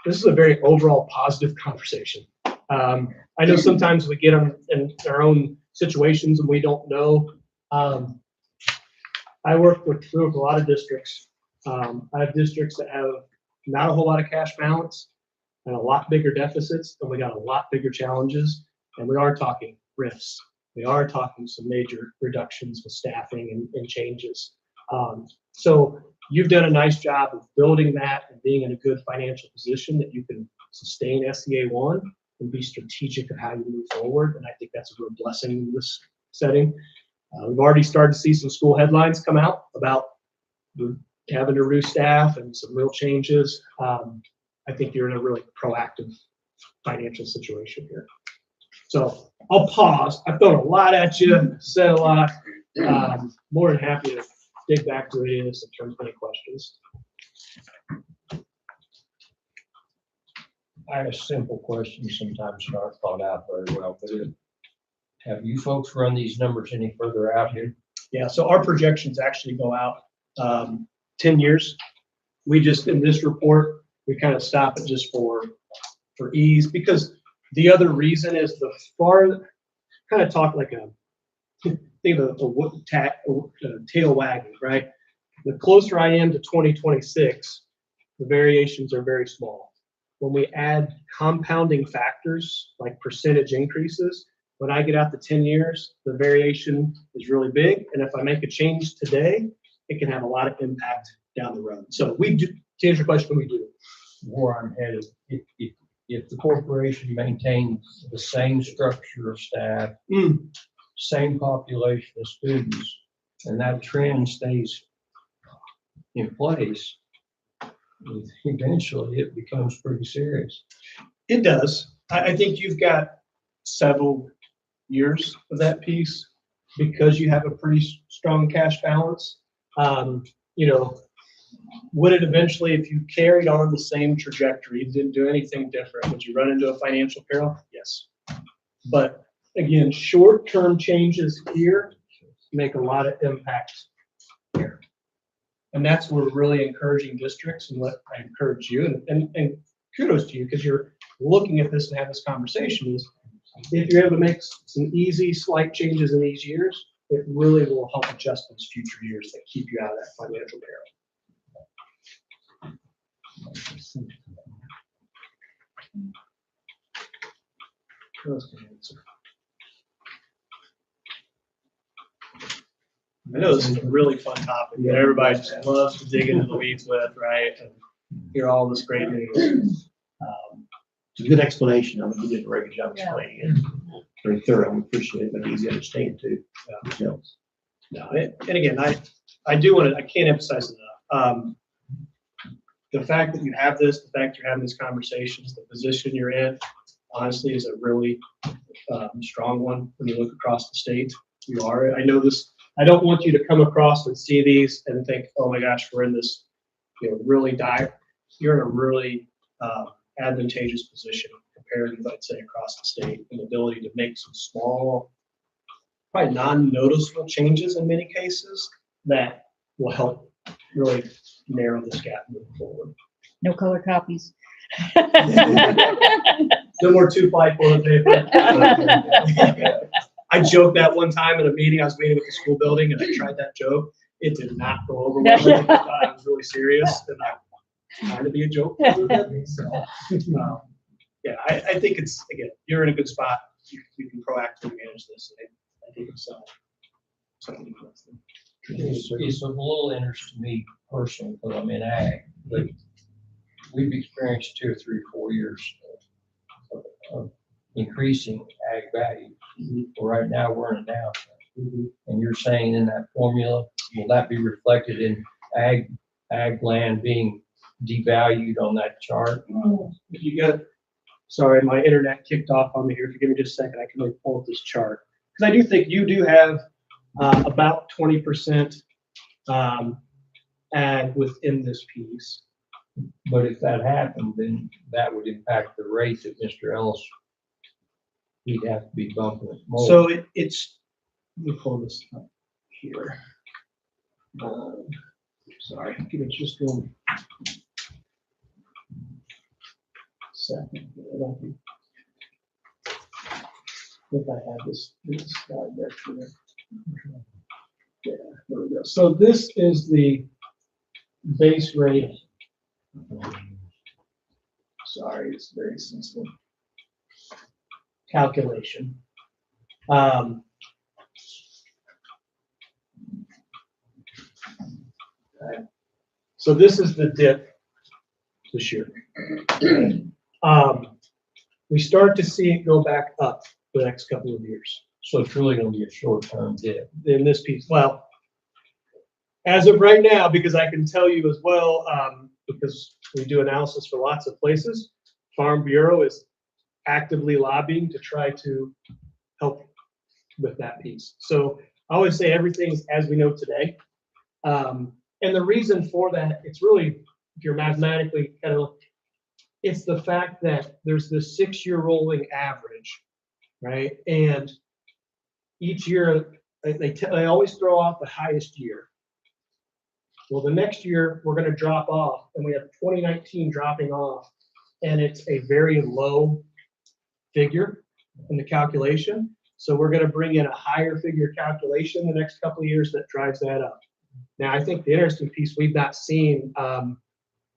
this is a very overall positive conversation. I know sometimes we get in our own situations and we don't know. I work with a lot of districts. I have districts that have not a whole lot of cash balance and a lot bigger deficits, and we got a lot bigger challenges. And we are talking RIFs. We are talking some major reductions with staffing and changes. So you've done a nice job of building that and being in a good financial position that you can sustain SEA 1 and be strategic of how you move forward. And I think that's a real blessing in this setting. We've already started to see some school headlines come out about having to reduce staff and some real changes. I think you're in a really proactive financial situation here. So I'll pause. I've thrown a lot at you, said a lot. More than happy to dig back to it in terms of any questions. I have a simple question, sometimes not thought out very well, but have you folks run these numbers any further out here? Yeah, so our projections actually go out 10 years. We just, in this report, we kind of stop it just for ease, because the other reason is the far, kind of talk like think of a tail wagging, right? The closer I am to 2026, the variations are very small. When we add compounding factors like percentage increases, when I get out to 10 years, the variation is really big. And if I make a change today, it can have a lot of impact down the road. So we do, to answer your question, we do. Where I'm headed, if the corporation maintains the same structure of staff, same population of students, and that trend stays in place, eventually it becomes pretty serious. It does. I think you've got several years of that piece because you have a pretty strong cash balance. You know, would it eventually, if you carried on the same trajectory, didn't do anything different, would you run into a financial peril? Yes. But again, short-term changes here make a lot of impact here. And that's where we're really encouraging districts, and what I encourage you, and kudos to you, because you're looking at this and have this conversation, is if you're able to make some easy, slight changes in these years, it really will help adjust those future years that keep you out of that financial peril. I know this is a really fun topic that everybody just loves to dig into the weeds with, right? And hear all this great news. It's a good explanation. I mean, you did a very good job explaining it. Very thorough. We appreciate it, but easy to understand too. No, and again, I do want to, I can't emphasize enough. The fact that you have this, the fact you're having these conversations, the position you're in, honestly, is a really strong one when you look across the state. You are. I know this. I don't want you to come across and see these and think, oh my gosh, we're in this, you know, really dire. You're in a really advantageous position compared to, I'd say, across the state, and the ability to make some small, probably non-noticeable changes in many cases that will help really narrow this gap moving forward. No color copies. No more 2-ply toilet paper. I joked that one time in a meeting, I was meeting with the school building and I tried that joke. It did not go over well. I thought I was really serious and I was trying to be a joke. So, yeah, I think it's, again, you're in a good spot. You can proactively manage this. And I think it's something interesting. It's of a little interest to me personally, because I'm in ag, but we've experienced 2 or 3 or 4 years of increasing ag value. Right now, we're in a downturn. And you're saying in that formula, will that be reflected in ag land being devalued on that chart? If you got, sorry, my internet kicked off on me here. If you give me just a second, I can really pull up this chart. Because I do think you do have about 20% ag within this piece. But if that happened, then that would impact the rate that Mr. Ellis, he'd have to be bumping it more. So it's, let me pull this up here. Sorry, give me just one second. If I have this slide there. Yeah, there we go. So this is the base rate. Sorry, it's very sensitive. Calculation. So this is the dip this year. We start to see it go back up for the next couple of years. So it's really gonna be a short-term dip. In this piece, well, as of right now, because I can tell you as well, because we do analysis for lots of places, Farm Bureau is actively lobbying to try to help with that piece. So I always say everything's as we know today. And the reason for that, it's really, if you're mathematically kind of, it's the fact that there's this 6-year rolling average, right? And each year, they always throw off the highest year. Well, the next year, we're going to drop off, and we have 2019 dropping off, and it's a very low figure in the calculation. So we're going to bring in a higher figure calculation the next couple of years that drives that up. Now, I think the interesting piece we've not seen,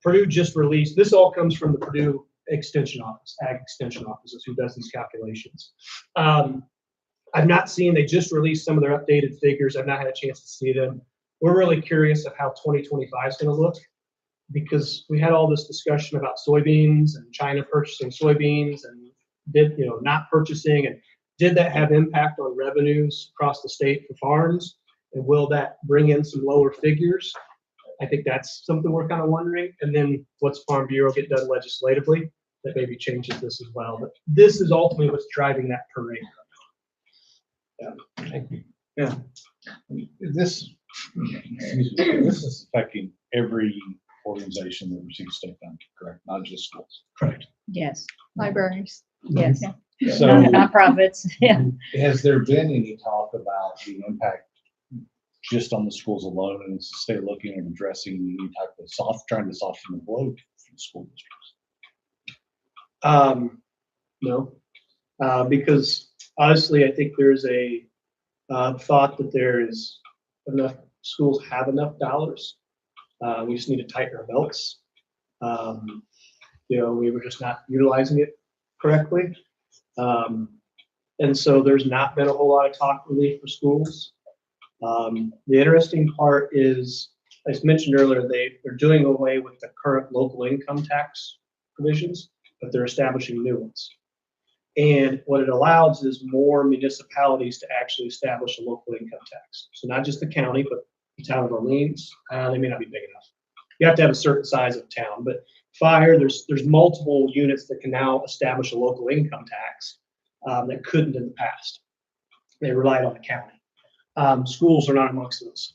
Purdue just released, this all comes from the Purdue Extension Office, Ag Extension Office is who does these calculations. I've not seen, they just released some of their updated figures. I've not had a chance to see them. We're really curious of how 2025 is going to look, because we had all this discussion about soybeans and China purchasing soybeans and not purchasing, and did that have impact on revenues across the state for farms? And will that bring in some lower figures? I think that's something we're kind of wondering. And then what's Farm Bureau get done legislatively that maybe changes this as well. But this is ultimately what's driving that per rate. Yeah. Thank you. Yeah. This is affecting every organization that receives state funding, correct? Not just schools. Correct. Yes, Libraries. yes. So Nonprofits, yeah. has there been any talk about the impact just on the schools alone, and is the state looking at addressing any type of trying to soften the blow for the school districts? No, because honestly, I think there's a thought that there is enough, schools have enough dollars. We just need to tighten our belts. We were just not utilizing it correctly. And so there's not been a whole lot of talk relief for schools. The interesting part is, as mentioned earlier, they're doing away with the current local income tax provisions, but they're establishing new ones. And what it allows is more municipalities to actually establish a local income tax. So not just the county, but the town of Orleans, they may not be big enough. You have to have a certain size of town, but fire, there's multiple units that can now establish a local income tax that couldn't in the past. They relied on the county. Schools are not amongst those.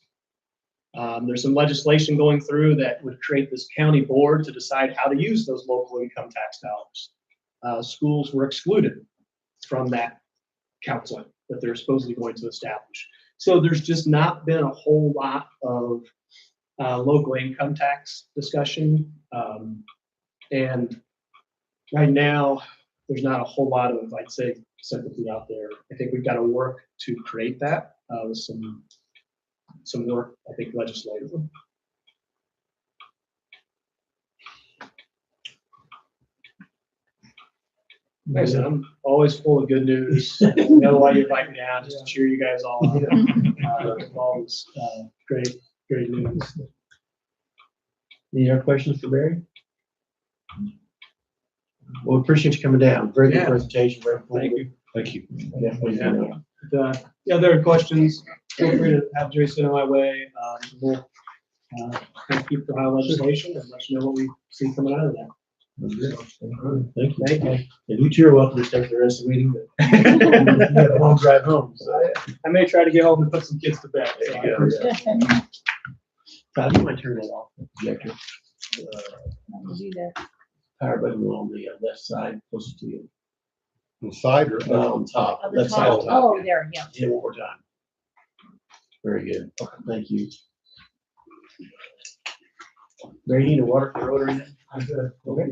There's some legislation going through that would create this county board to decide how to use those local income tax dollars. Schools were excluded from that council that they're supposedly going to establish. So there's just not been a whole lot of local income tax discussion. And right now, there's not a whole lot of, I'd say, sympathy out there. I think we've got to work to create that with some work, I think, legislatively. Like I said, I'm always full of good news. I know why you invite me down, just to cheer you guys all up. Always great news. Any other questions for Barry? Well, appreciate you coming down. Very good Yeah. presentation. Very Thank you. Thank you. Definitely. Yeah. The other questions, feel free to have Joey send it my way. We'll kind of keep the high legislation and let you know what we see coming out of that. Thank you. Thank you. And you two are welcome to stay for the rest of the meeting. But you got a long drive home. So. I may try to get home and put some kids to bed. So There you I go. appreciate it. Todd, you might turn that off. Projector. I'll do that. Power button on the left side, closest to you. Inside or On top. Oh, the Left side top. on top. Oh, there, yeah. Yeah, one more time. Very good. Thank you. Barry, you need a water for rotary then? I'm good. Okay.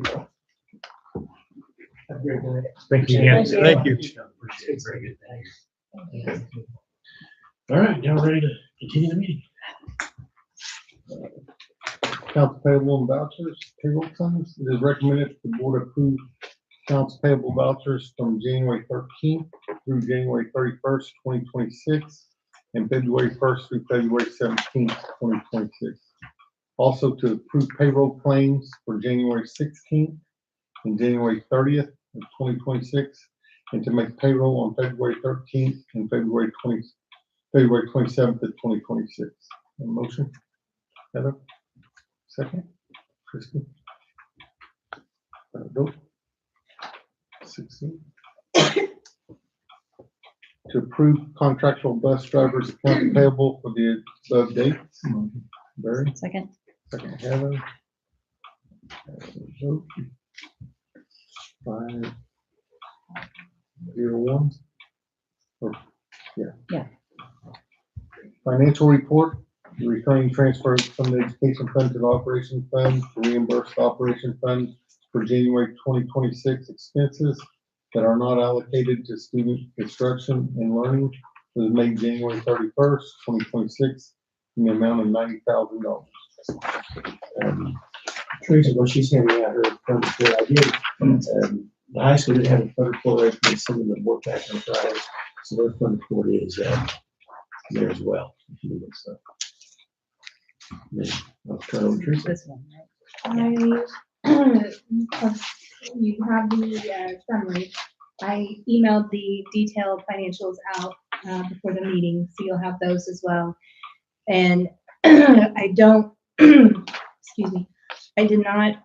Have a great day. Thank you. Thank you. Appreciate it. Very good. Thank you. All right, now we're ready to continue the meeting. Accounts payable and vouchers, payroll claims. It is recommended the board approve accounts payable vouchers from January 13th through January 31st, 2026, and February 1st through February 17th, 2026. Also to approve payroll claims for January 16th and January 30th of 2026, and to make payroll on February 13th and February 27th of 2026. A motion? Heather? Second? Kristen? Vote? 16. To approve contractual bus drivers account payable for the above dates. Barry? Second. Second, Heather. Vote. 5-0-1. Or, yeah. Yeah. Financial report, the recurring transfer from the education fund to the operation fund to reimburse the operation fund for January 2026 expenses that are not allocated to student instruction and learning was made January 31st, 2026 in the amount of $90,000. Teresa, when she's handing out her fund report, I did, the high school didn't have a fund report, and some of them work back on Friday, so their fund report is there as well, if you need it, so. Then I'll turn over to Teresa. This one, right? You have the summary. I emailed the detailed financials out before the meeting, so you'll have those as well. And I don't, excuse me, I did not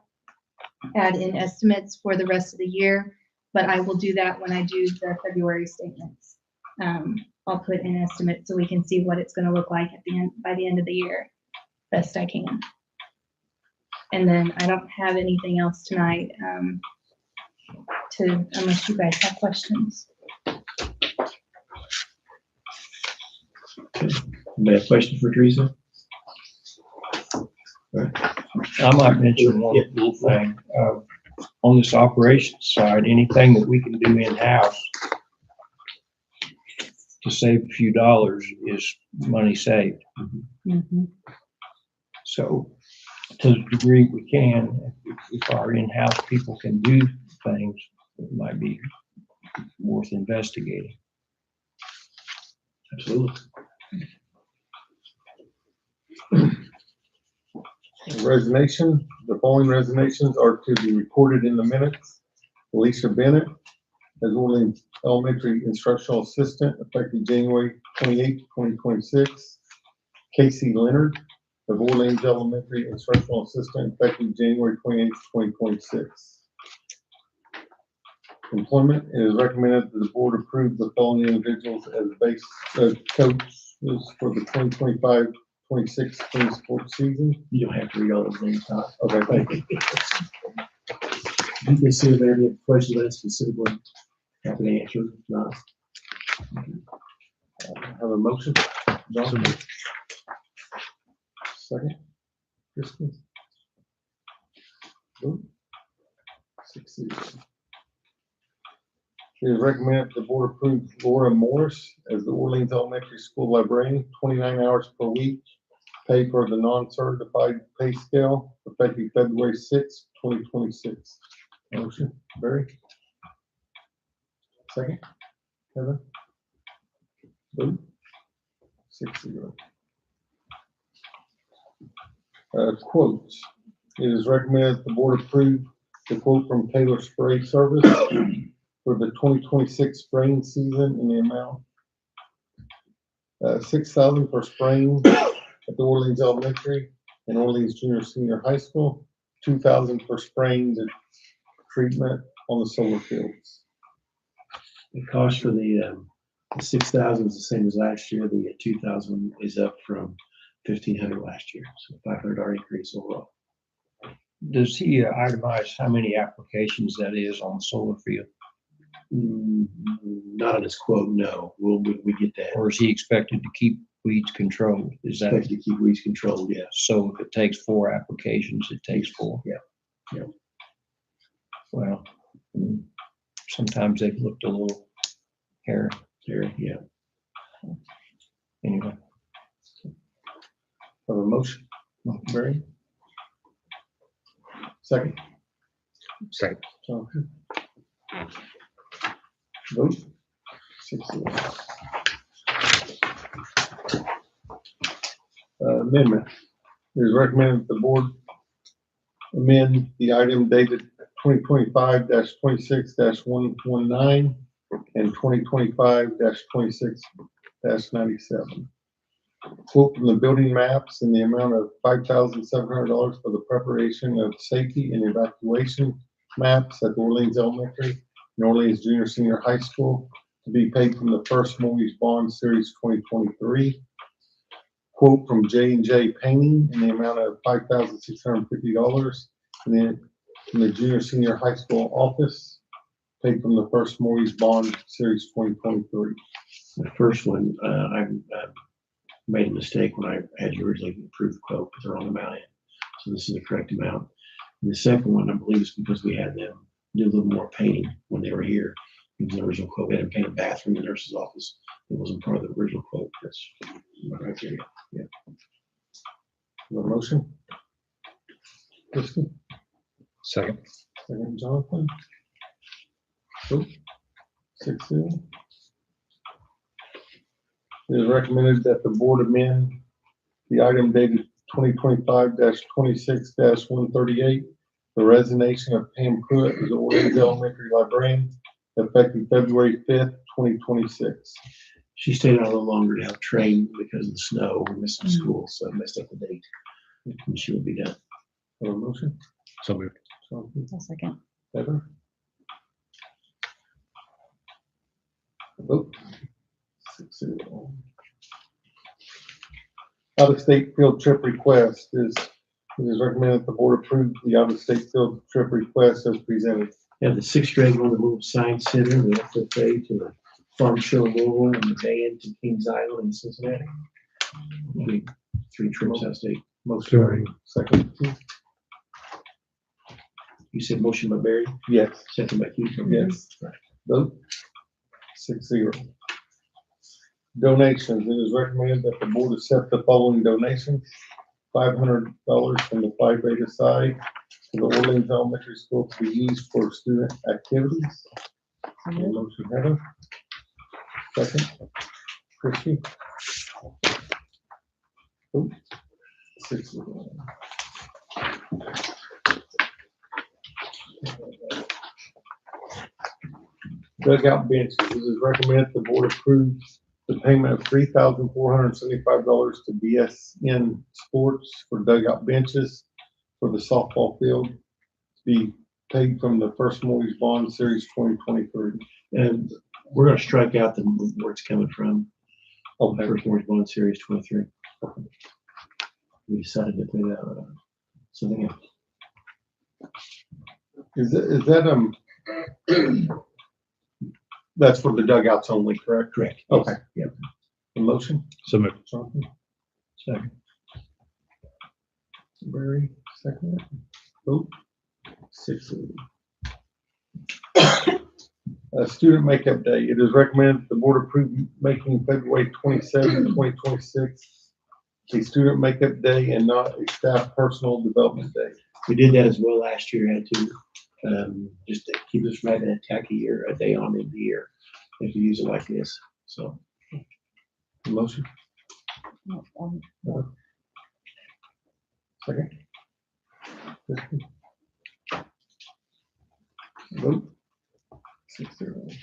add in estimates for the rest of the year, but I will do that when I do the February statements. I'll put in estimates so we can see what it's going to look like at the end, by the end of the year, best I can. And then I don't have anything else tonight, unless you guys have questions. Anybody have questions for Teresa? I might mention one little thing, on this operations side, anything that we can do in-house to save a few dollars is money saved. Mhm. So to the degree we can, if our in-house people can do things, it might be worth investigating. Absolutely. Resignation, the following resignations are to be recorded in the minutes. Alicia Bennett as Orleans Elementary Instructional Assistant effective January 28, 2026. Casey Leonard of Orleans Elementary Instructional Assistant effective January 28, 2026. Employment, it is recommended that the board approve the following individuals as base coaches for the 2025-26 spring sports season. You don't have to read all those names, Todd. Okay, thank you. You can see if there are any questions that specifically have an answer, if not. Have a motion? John? Second? Kristen? Vote. 6-0. It is recommended the board approve Laura Morris as the Orleans Elementary School librarian, 29 hours per week, paid for the non-certified pay scale, effective February 6, 2026. Motion, Barry? Second? Heather? Vote. 6-0. Quotes. It is recommended the board approve the quote from Taylor Spray Service for the 2026 spraying season in the amount $6,000 for spraying at the Orleans Elementary and Orleans Junior Senior High School, $2,000 for spraying the treatment on the solar fields. The cost for the 6,000 is the same as last year. The 2,000 is up from 1,500 last year, so $500 increase overall. Does he itemize how many applications that is on the solar field? Not on his quote, no. We get that. Or is he expected to keep weeds controlled? Is that, Expect to keep weeds controlled, yes. so if it takes 4 applications, it takes 4? Yeah. Yeah. Well, sometimes they've looked a little hairy. There, yeah. Anyway, Have a motion, Barry? Second? Second. Jonathan? Vote. 6-0. Amendment. It is recommended that the board amend the item dated 2025-26-119 and 2025-26-97. Quote from the building maps in the amount of $5,700 for the preparation of safety and evacuation maps at the Orleans Elementary and Orleans Junior Senior High School to be paid from the First Mortgage Bond Series 2023. Quote from J&J Painting in the amount of $5,650 and then from the Junior Senior High School office paid from the First Mortgage Bond Series 2023. The first one, I made a mistake when I had you originally approve the quote, put the wrong amount in. So this is the correct amount. And the second one, I believe, is because we had them do a little more painting when they were here. In the original quote, we had them paint a bathroom in the nurse's office. It wasn't part of the original quote. That's right there. Yeah. The motion? Kristen? Second. Second, Jonathan? Vote. 6-0. It is recommended that the board amend the item dated 2025-26-138, the resignation of Pam Pruitt as the Orleans Elementary Librarian, effective February 5th, 2026. She stayed on a little longer to help train because of the snow. We missed some school, so I messed up the date. And she will be done. Have a motion? So moved. Jonathan? I'll second. Heather? Vote. 6-0. Out-of-state field trip request it is recommended that the board approve the out-of-state field trip request as presented. Have the sixth grade going to Louisville Science Center, the FFA to the Farm Show in Louisville, and the band to Kings Island in Cincinnati. It'll be 3 trips out of state. Motion. Second. You said motion by Barry, Yes. second by Keith. Yes. Vote. 6-0. Donations. It is recommended that the board accept the following donations. $500 from the Phi Beta Psi to the Orleans Elementary School to be used for student activities. Motion, Heather. Second. Christie. Vote. 6-0. Dugout benches. It is recommended the board approves the payment of $3,475 to BSN Sports for dugout benches for the softball field to be paid from the First Mortgage Bond Series 2023. And we're gonna strike out where it's coming from. Okay. First Mortgage Bond Series 23. We decided to pay that, something else. Is that, that's for the dugouts only, correct? Correct. Okay. Yep. The motion? So moved. Jonathan? Second. Berry, second. Vote. 6-0. Student Makeup Day. It is recommended that the board approve making February 27, 2026 a Student Makeup Day and not a staff personal development day. We did that as well last year, had to, just to keep us from having a tacky year, a day on the end of the year, if you use it like this, so. Motion? Second. Vote. 6-0.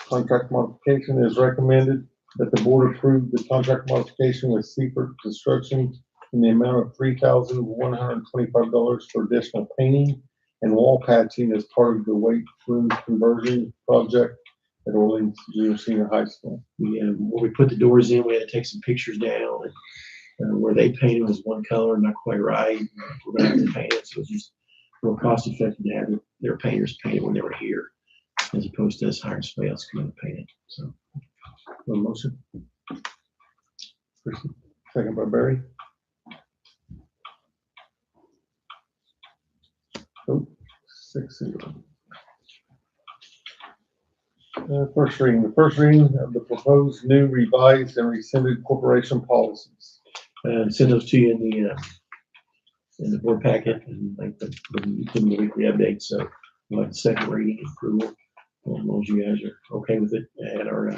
Contract modification is recommended that the board approve the contract modification with Seaford Construction in the amount of $3,125 for additional painting and wall patching as part of the weight room conversion project at Orleans Junior Senior High School. When we put the doors in, we had to take some pictures down, and where they painted was one color, not quite right. We're gonna have to paint it, so it's just real cost effective to have their painters paint it when they were here, as opposed to us hiring somebody else to come in and paint it, so. No motion. Second by Barry. Vote. 6-0. First reading. The first reading of the proposed new revised and rescinded corporation policies. Send those to you in the board packet, and like the weekly update, so we'll have the second reading and approval. As long as you guys are okay with it at our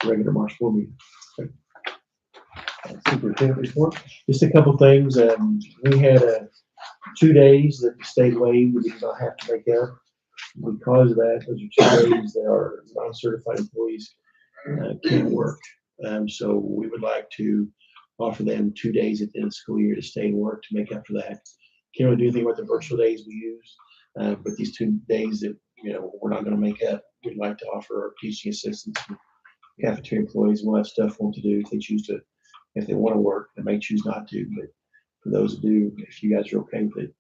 regular March 4 meeting. Superintendent report. Just a couple things. We had 2 days that the state waived, we did not have to make up. Because of that, those are 2 days that our non-certified employees can't work. So we would like to offer them 2 days at the end of the school year to stay and work to make up for that. Can't really do anything with the virtual days we use, but these 2 days that, we're not gonna make up, we'd like to offer our teaching assistants and cafeteria employees. We'll have stuff for them to do if they choose to, if they wanna work. They may choose not to, but for those that do, if you guys are okay with it,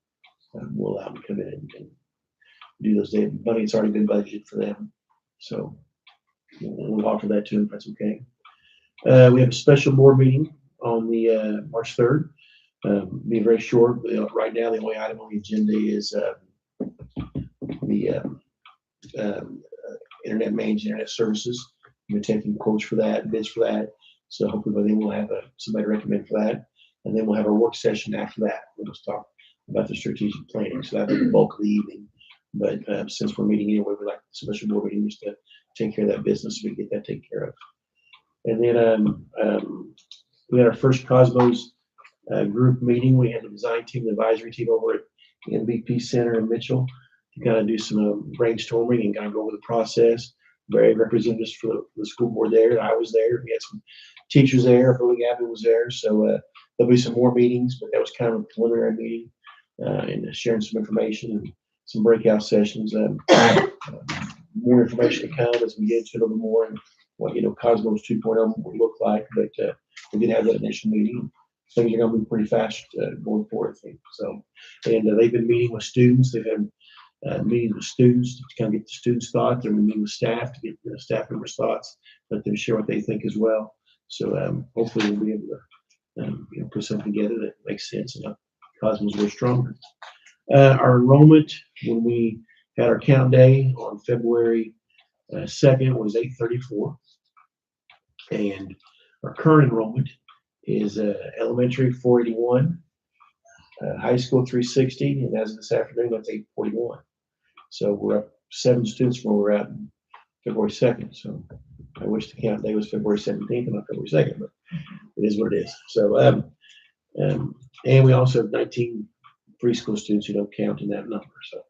we'll allow them to come in and do those days. Money, it's already been budgeted for them, so we'll offer that to them if that's okay. We have a special board meeting on the March 3rd. Being very short, right now the only item on the agenda is the internet managed internet services. We're taking quotes for that, bids for that. So hopefully by then we'll have somebody to recommend for that, and then we'll have our work session after that. We'll just talk about the strategic planning. So that'll be the bulk of the evening. But since we're meeting anyway, we'd like the special board meeting just to take care of that business, so we can get that taken care of. And then we had our first Cosmos group meeting. We had the design team, the advisory team over at MVP Center in Mitchell to kind of do some brainstorming and kind of go over the process. Very representatives for the school board there. I was there. We had some teachers there. Billy Gabby was there. So there'll be some more meetings, but that was kind of a preliminary meeting and sharing some information and some breakout sessions. More information to come as we get into it a little more and what Cosmos 2.0 would look like. But we did have that initial meeting. Things are going to be pretty fast going forward, I think. So, and they've been meeting with students. They've had meetings with students to kind of get the students' thoughts. They're meeting with staff to get the staff members' thoughts, let them share what they think as well. So hopefully we'll be able to put something together that makes sense and help Cosmos work stronger. Our enrollment, when we had our count day on February 2nd, was 834. And our current enrollment is elementary 481, high school 360, and as of this afternoon, that's 841. So we're up 7 students from where we're at on February 2nd. So I wish the count day was February 17th and not February 2nd, but it is what it is. So, and we also have 19 preschool students who don't count in that number. So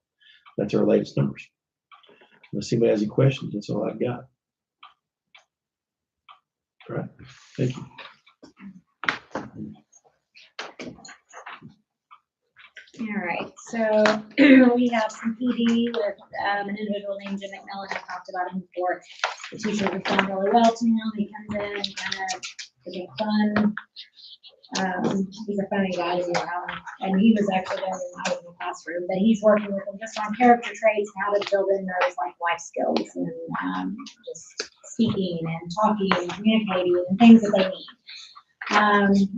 that's our latest numbers. Unless anybody has any questions, that's all I've got. All right, thank you. All right, so we have some PD with an individual named Jim McMillan. I talked about him before. The teachers have done really well to him. He comes in and kind of is a fun. He's a funny guy to be around, and he was actually there when I was in the classroom. But he's working with them just on character traits, how to build in those like life skills and just speaking and talking and communicating and things that they need.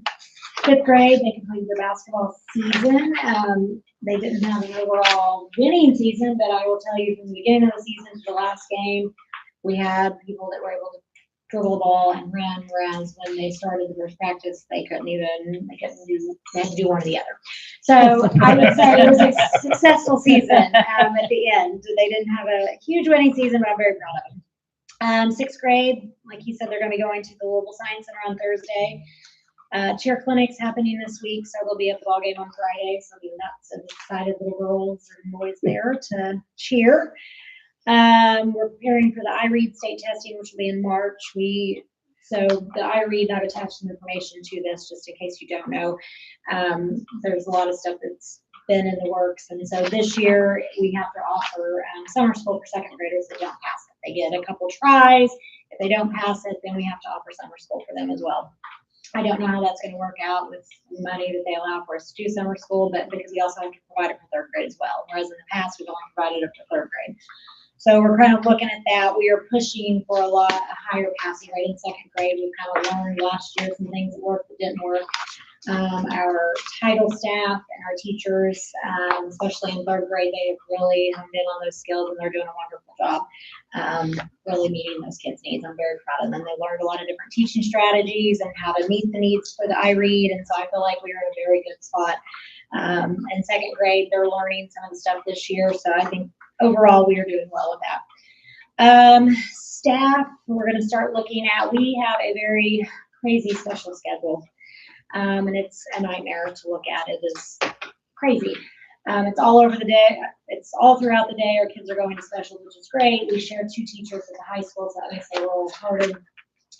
Fifth grade, they completed their basketball season. They didn't have an overall winning season, but I will tell you from the beginning of the season to the last game, we had people that were able to dribble the ball and run, whereas when they started the first practice, they had to do one or the other. So I would say it was a successful season at the end. They didn't have a huge winning season, but I'm very proud of them. Sixth grade, like you said, they're going to be going to the Louisville Science Center on Thursday. Cheer clinic's happening this week, so they'll be at the ball game on Friday. So the nuts and excited little girls and boys there to cheer. We're preparing for the iRead state testing, which will be in March. So the iRead, I've attached some information to this just in case you don't know. There's a lot of stuff that's been in the works, and so this year we have to offer summer school for second graders that don't pass it. They get a couple tries. If they don't pass it, then we have to offer summer school for them as well. I don't know how that's going to work out with money that they allow for us to do summer school, but because we also have to provide it for third grade as well, whereas in the past we've only provided it for third grade. So we're kind of looking at that. We are pushing for a higher passing rate in second grade. We kind of learned last year some things that worked that didn't work. Our title staff and our teachers, especially in third grade, they have really honed in on those skills and they're doing a wonderful job really meeting those kids' needs. I'm very proud of them. They learned a lot of different teaching strategies and how to meet the needs for the iRead, and so I feel like we are in a very good spot. In second grade, they're learning some of the stuff this year, so I think overall we are doing well with that. Staff, we're going to start looking at, we have a very crazy special schedule. And it's a nightmare to look at. It is crazy. It's all over the day. It's all throughout the day. Our kids are going to specials, which is great. We share 2 teachers at the high school, so that makes it a little harder.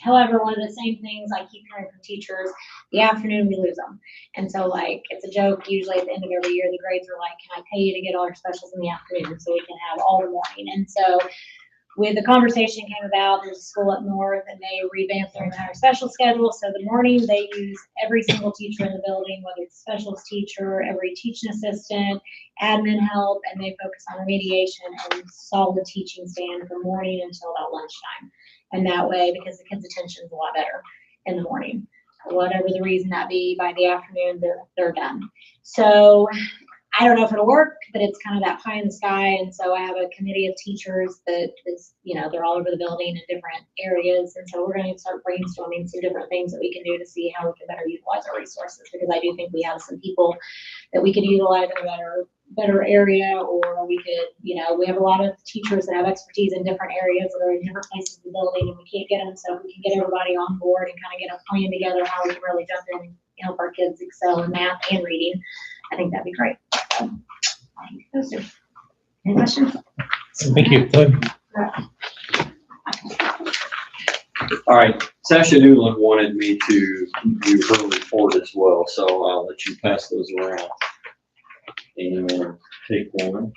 However, one of the same things I keep hearing from teachers, the afternoon we lose them. And so like, it's a joke usually at the end of every year, the grades are like, can I pay you to get all our specials in the afternoon so we can have all the morning? And so with the conversation came about, there's a school up north and they revamped their entire special schedule. So the morning they use every single teacher in the building, whether it's a specials teacher, every teaching assistant, admin help, and they focus on remediation and solid teaching stand from morning until about lunchtime. And that way, because the kids' attention is a lot better in the morning, whatever the reason that be, by the afternoon, they're done. So I don't know if it'll work, but it's kind of that pie in the sky. And so I have a committee of teachers that is, they're all over the building in different areas. And so we're going to start brainstorming some different things that we can do to see how we can better utilize our resources, because I do think we have some people that we could utilize in a better area, or we could, we have a lot of teachers that have expertise in different areas that are in different places of the building and we can't get them. So if we can get everybody on board and kind of get a plan together how we can really jump in and help our kids excel in math and reading, I think that'd be great. So, I think those are, any questions? Thank you. All right, Sasha Newland wanted me to do her report as well, so I'll let you pass those around. And take one.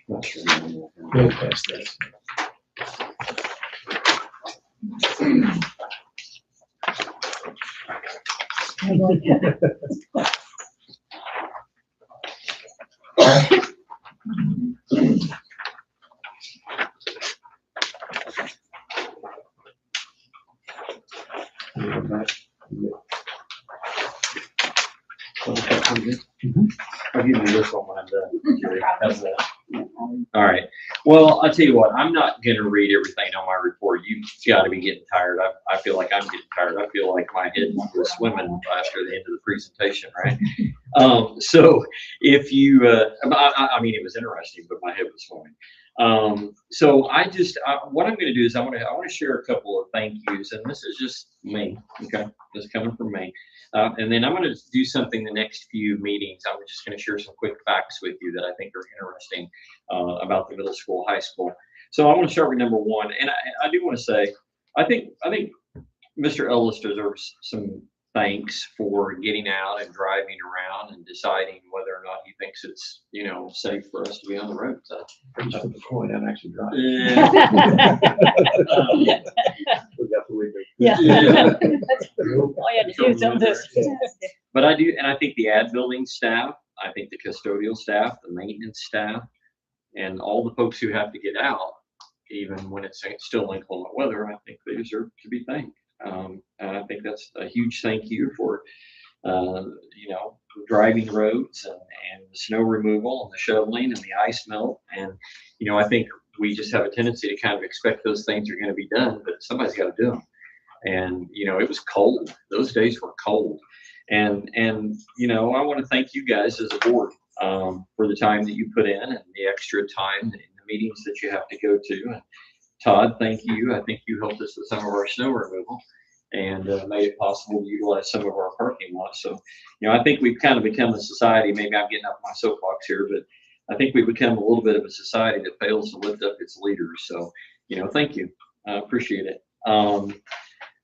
Not sure. Go past this. I'll give you this one when I'm done, Jerry. How's that? All right. Well, I'll tell you what, I'm not going to read everything on my report. You've got to be getting tired. I feel like I'm getting tired. I feel like my head was swimming after the end of the presentation, right? So if you, I mean, it was interesting, but my head was swimming. So what I'm going to do is I want to share a couple of thank yous, and this is just me, okay? This is coming from me. And then I'm going to do something the next few meetings. I'm just going to share some quick facts with you that I think are interesting about the middle school, high school. So I want to start with number one. And I do want to say, I think Mr. Ellis deserves some thanks for getting out and driving around and deciding whether or not he thinks it's, safe for us to be on the road. So, Pretty sure the point, I'm actually driving. Yeah. All you had to do is on this. But I do, and I think the ad building staff, I think the custodial staff, the maintenance staff, and all the folks who have to get out, even when it's still inclement weather, I think they deserve to be thanked. And I think that's a huge thank you for, driving roads and the snow removal and the shoveling and the ice melt. And, I think we just have a tendency to kind of expect those things are going to be done, but somebody's got to do them. And, it was cold. Those days were cold. And I want to thank you guys as a board for the time that you put in and the extra time in the meetings that you have to go to. And Todd, thank you. I think you helped us with some of our snow removal and made it possible to utilize some of our parking lots. So, I think we've kind of become a society, maybe I'm getting up my soapbox here, but I think we've become a little bit of a society that fails to lift up its leaders. So, thank you. I appreciate it.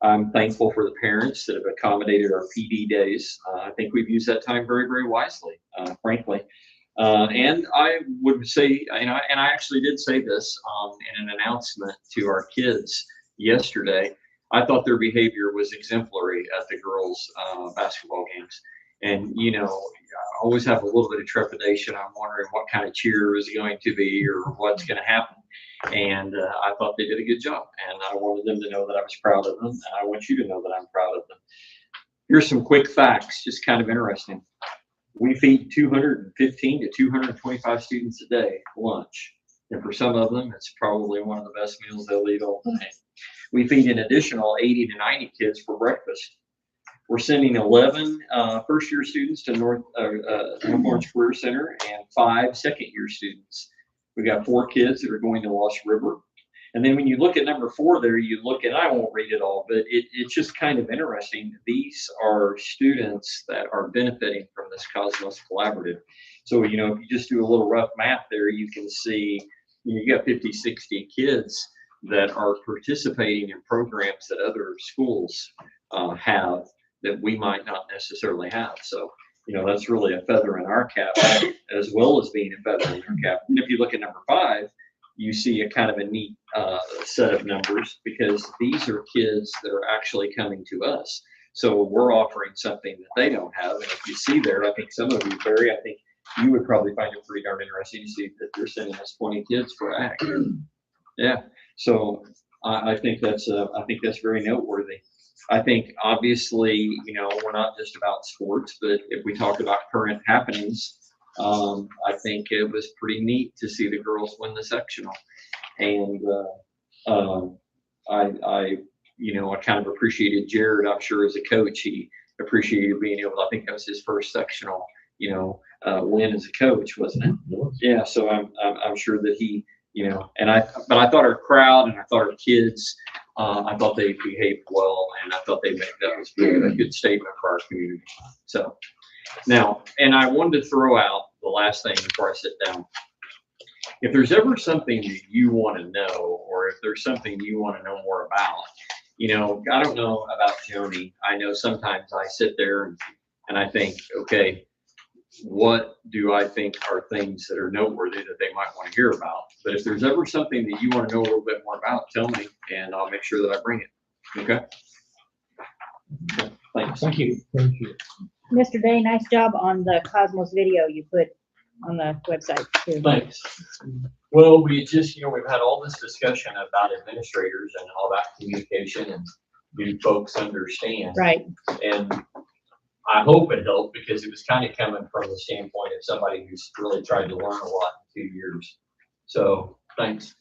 I'm thankful for the parents that have accommodated our PD days. I think we've used that time very, very wisely, frankly. And I would say, and I actually did say this in an announcement to our kids yesterday. I thought their behavior was exemplary at the girls' basketball games. And, I always have a little bit of trepidation. I'm wondering what kind of cheer is going to be or what's going to happen. And I thought they did a good job. And I wanted them to know that I was proud of them. And I want you to know that I'm proud of them. Here's some quick facts, just kind of interesting. We feed 215 to 225 students a day lunch. And for some of them, it's probably one of the best meals they'll eat all day. We feed an additional 80 to 90 kids for breakfast. We're sending 11 first-year students to North Orange Career Center and 5 second-year students. We got 4 kids that are going to Lost River. And then when you look at number 4 there, you look at, I won't read it all, but it's just kind of interesting. These are students that are benefiting from this Cosmos Collaborative. So, if you just do a little rough math there, you can see you got 50, 60 kids that are participating in programs that other schools have that we might not necessarily have. So, that's really a feather in our cap, as well as being a feather in our cap. And if you look at number 5, you see a kind of a neat set of numbers, because these are kids that are actually coming to us. So we're offering something that they don't have. And if you see there, I think some of you, Barry, I think you would probably find it pretty darn interesting to see that they're sending us 20 kids for ag. Yeah. So I think that's very noteworthy. I think obviously, we're not just about sports, but if we talk about current happenings, I think it was pretty neat to see the girls win the sectional. And I kind of appreciated Jared. I'm sure as a coach, he appreciated being able to, I think that was his first sectional, win as a coach, wasn't it? Yeah. So I'm sure that he, but I thought our crowd and I thought our kids, I thought they behaved well, and I thought that was a good statement for our community. So now, and I wanted to throw out the last thing before I sit down. If there's ever something that you want to know, or if there's something you want to know more about, I don't know about Joni. I know sometimes I sit there and I think, okay, what do I think are things that are noteworthy that they might want to hear about? But if there's ever something that you want to know a little bit more about, tell me, and I'll make sure that I bring it. Okay? Thanks. Thank you. Thank you. Mr. Day, nice job on the Cosmos video you put on the website too. Thanks. Well, we just, we've had all this discussion about administrators and all that communication, and do folks understand? Right. And I hope it helped, because it was kind of coming from the standpoint of somebody who's really tried to learn a lot in 2 years. So thanks.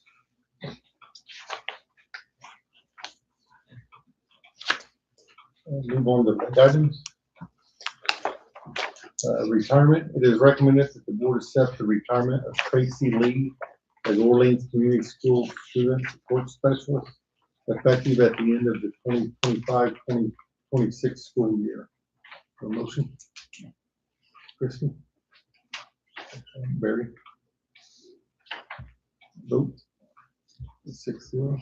Move on to the items. Retirement. It is recommended that the board accept the retirement of Tracy Lee as Orleans Community School Student Support Specialist, effective at the end of the 2025-2026 school year. A motion? Kristen? Barry? Vote? 6-0.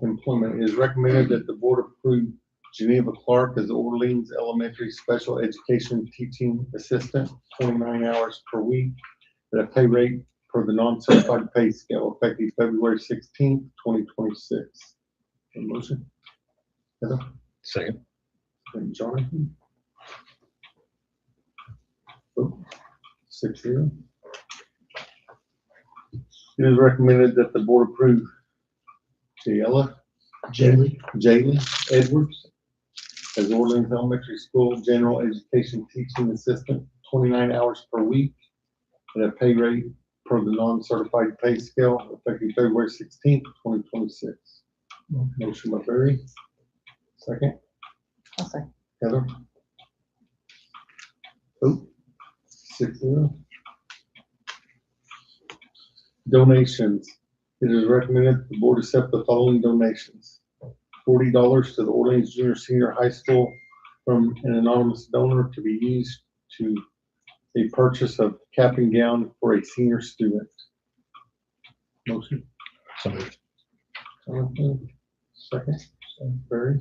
Employment. It is recommended that the board approve Geneva Clark as Orleans Elementary Special Education Teaching Assistant, 29 hours per week, at a pay rate per the non-certified pay scale, effective February 16th, 2026. A motion? Heather? Second. And Jonathan? Vote. 6-0. It is recommended that the board approve Jayla Jaylee Edwards as Orleans Elementary School General Education Teaching Assistant, 29 hours per week at a pay rate per the non-certified pay scale effective February 16th, 2026. Motion by Barry. Second. I'll say. Heather. Vote. 6-0. Donations. It is recommended the board accept the following donations. $40 to the Orleans Junior Senior High School from an anonymous donor to be used to a purchase of cap and gown for a senior student. Motion. So moved. Jonathan, second. Barry.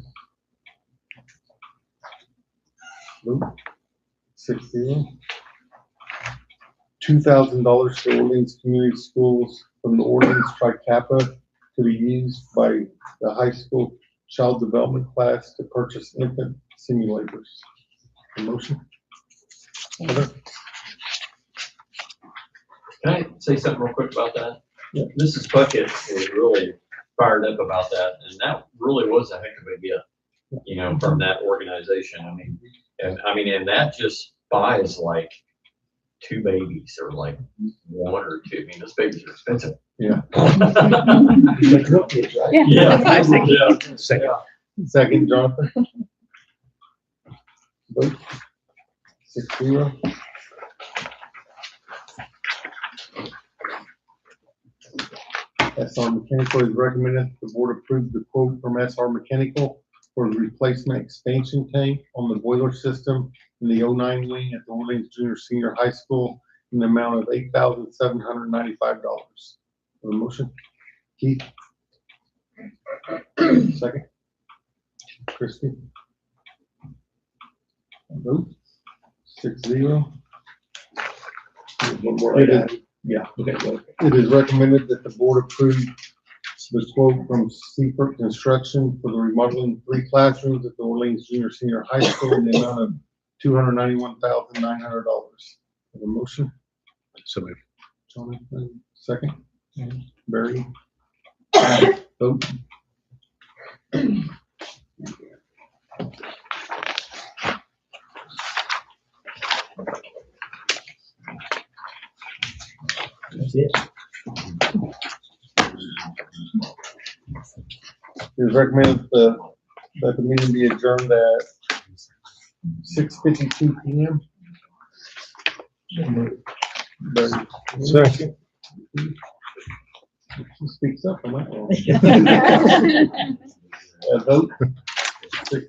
Vote. 6-0. $2,000 to Orleans Community Schools from the Orleans Tri Kappa to be used by the high school child development class to purchase infant simulators. A motion? Heather? Can I say something real quick about that? Yeah. Mrs. Puckett was really fired up about that, and that really was a heck of a gift, you know, from that organization. And that just buys like 2 babies or like 1 or 2. I mean, those babies are expensive. Yeah. Like real kids, right? Yeah. Second, Jonathan. Vote. 6-0. SR Mechanical is recommended the board approve the quote from SR Mechanical for the replacement expansion tank on the boiler system in the 09 wing at the Orleans Junior Senior High School in the amount of $8,795. A motion? Keith? Second? Christie? Vote? 6-0. One more. It is- Yeah. Okay, go. It is recommended that the board approve the quote from Seaford Construction for the remodeling 3 classrooms at the Orleans Junior Senior High School in the amount of $291,900. Have a motion? So moved. Jonathan, second. Barry? Vote. That's it. It is recommended that the meeting be adjourned at 6:52 PM. Barry? Second. Speaks up on that one. Vote. 6-0.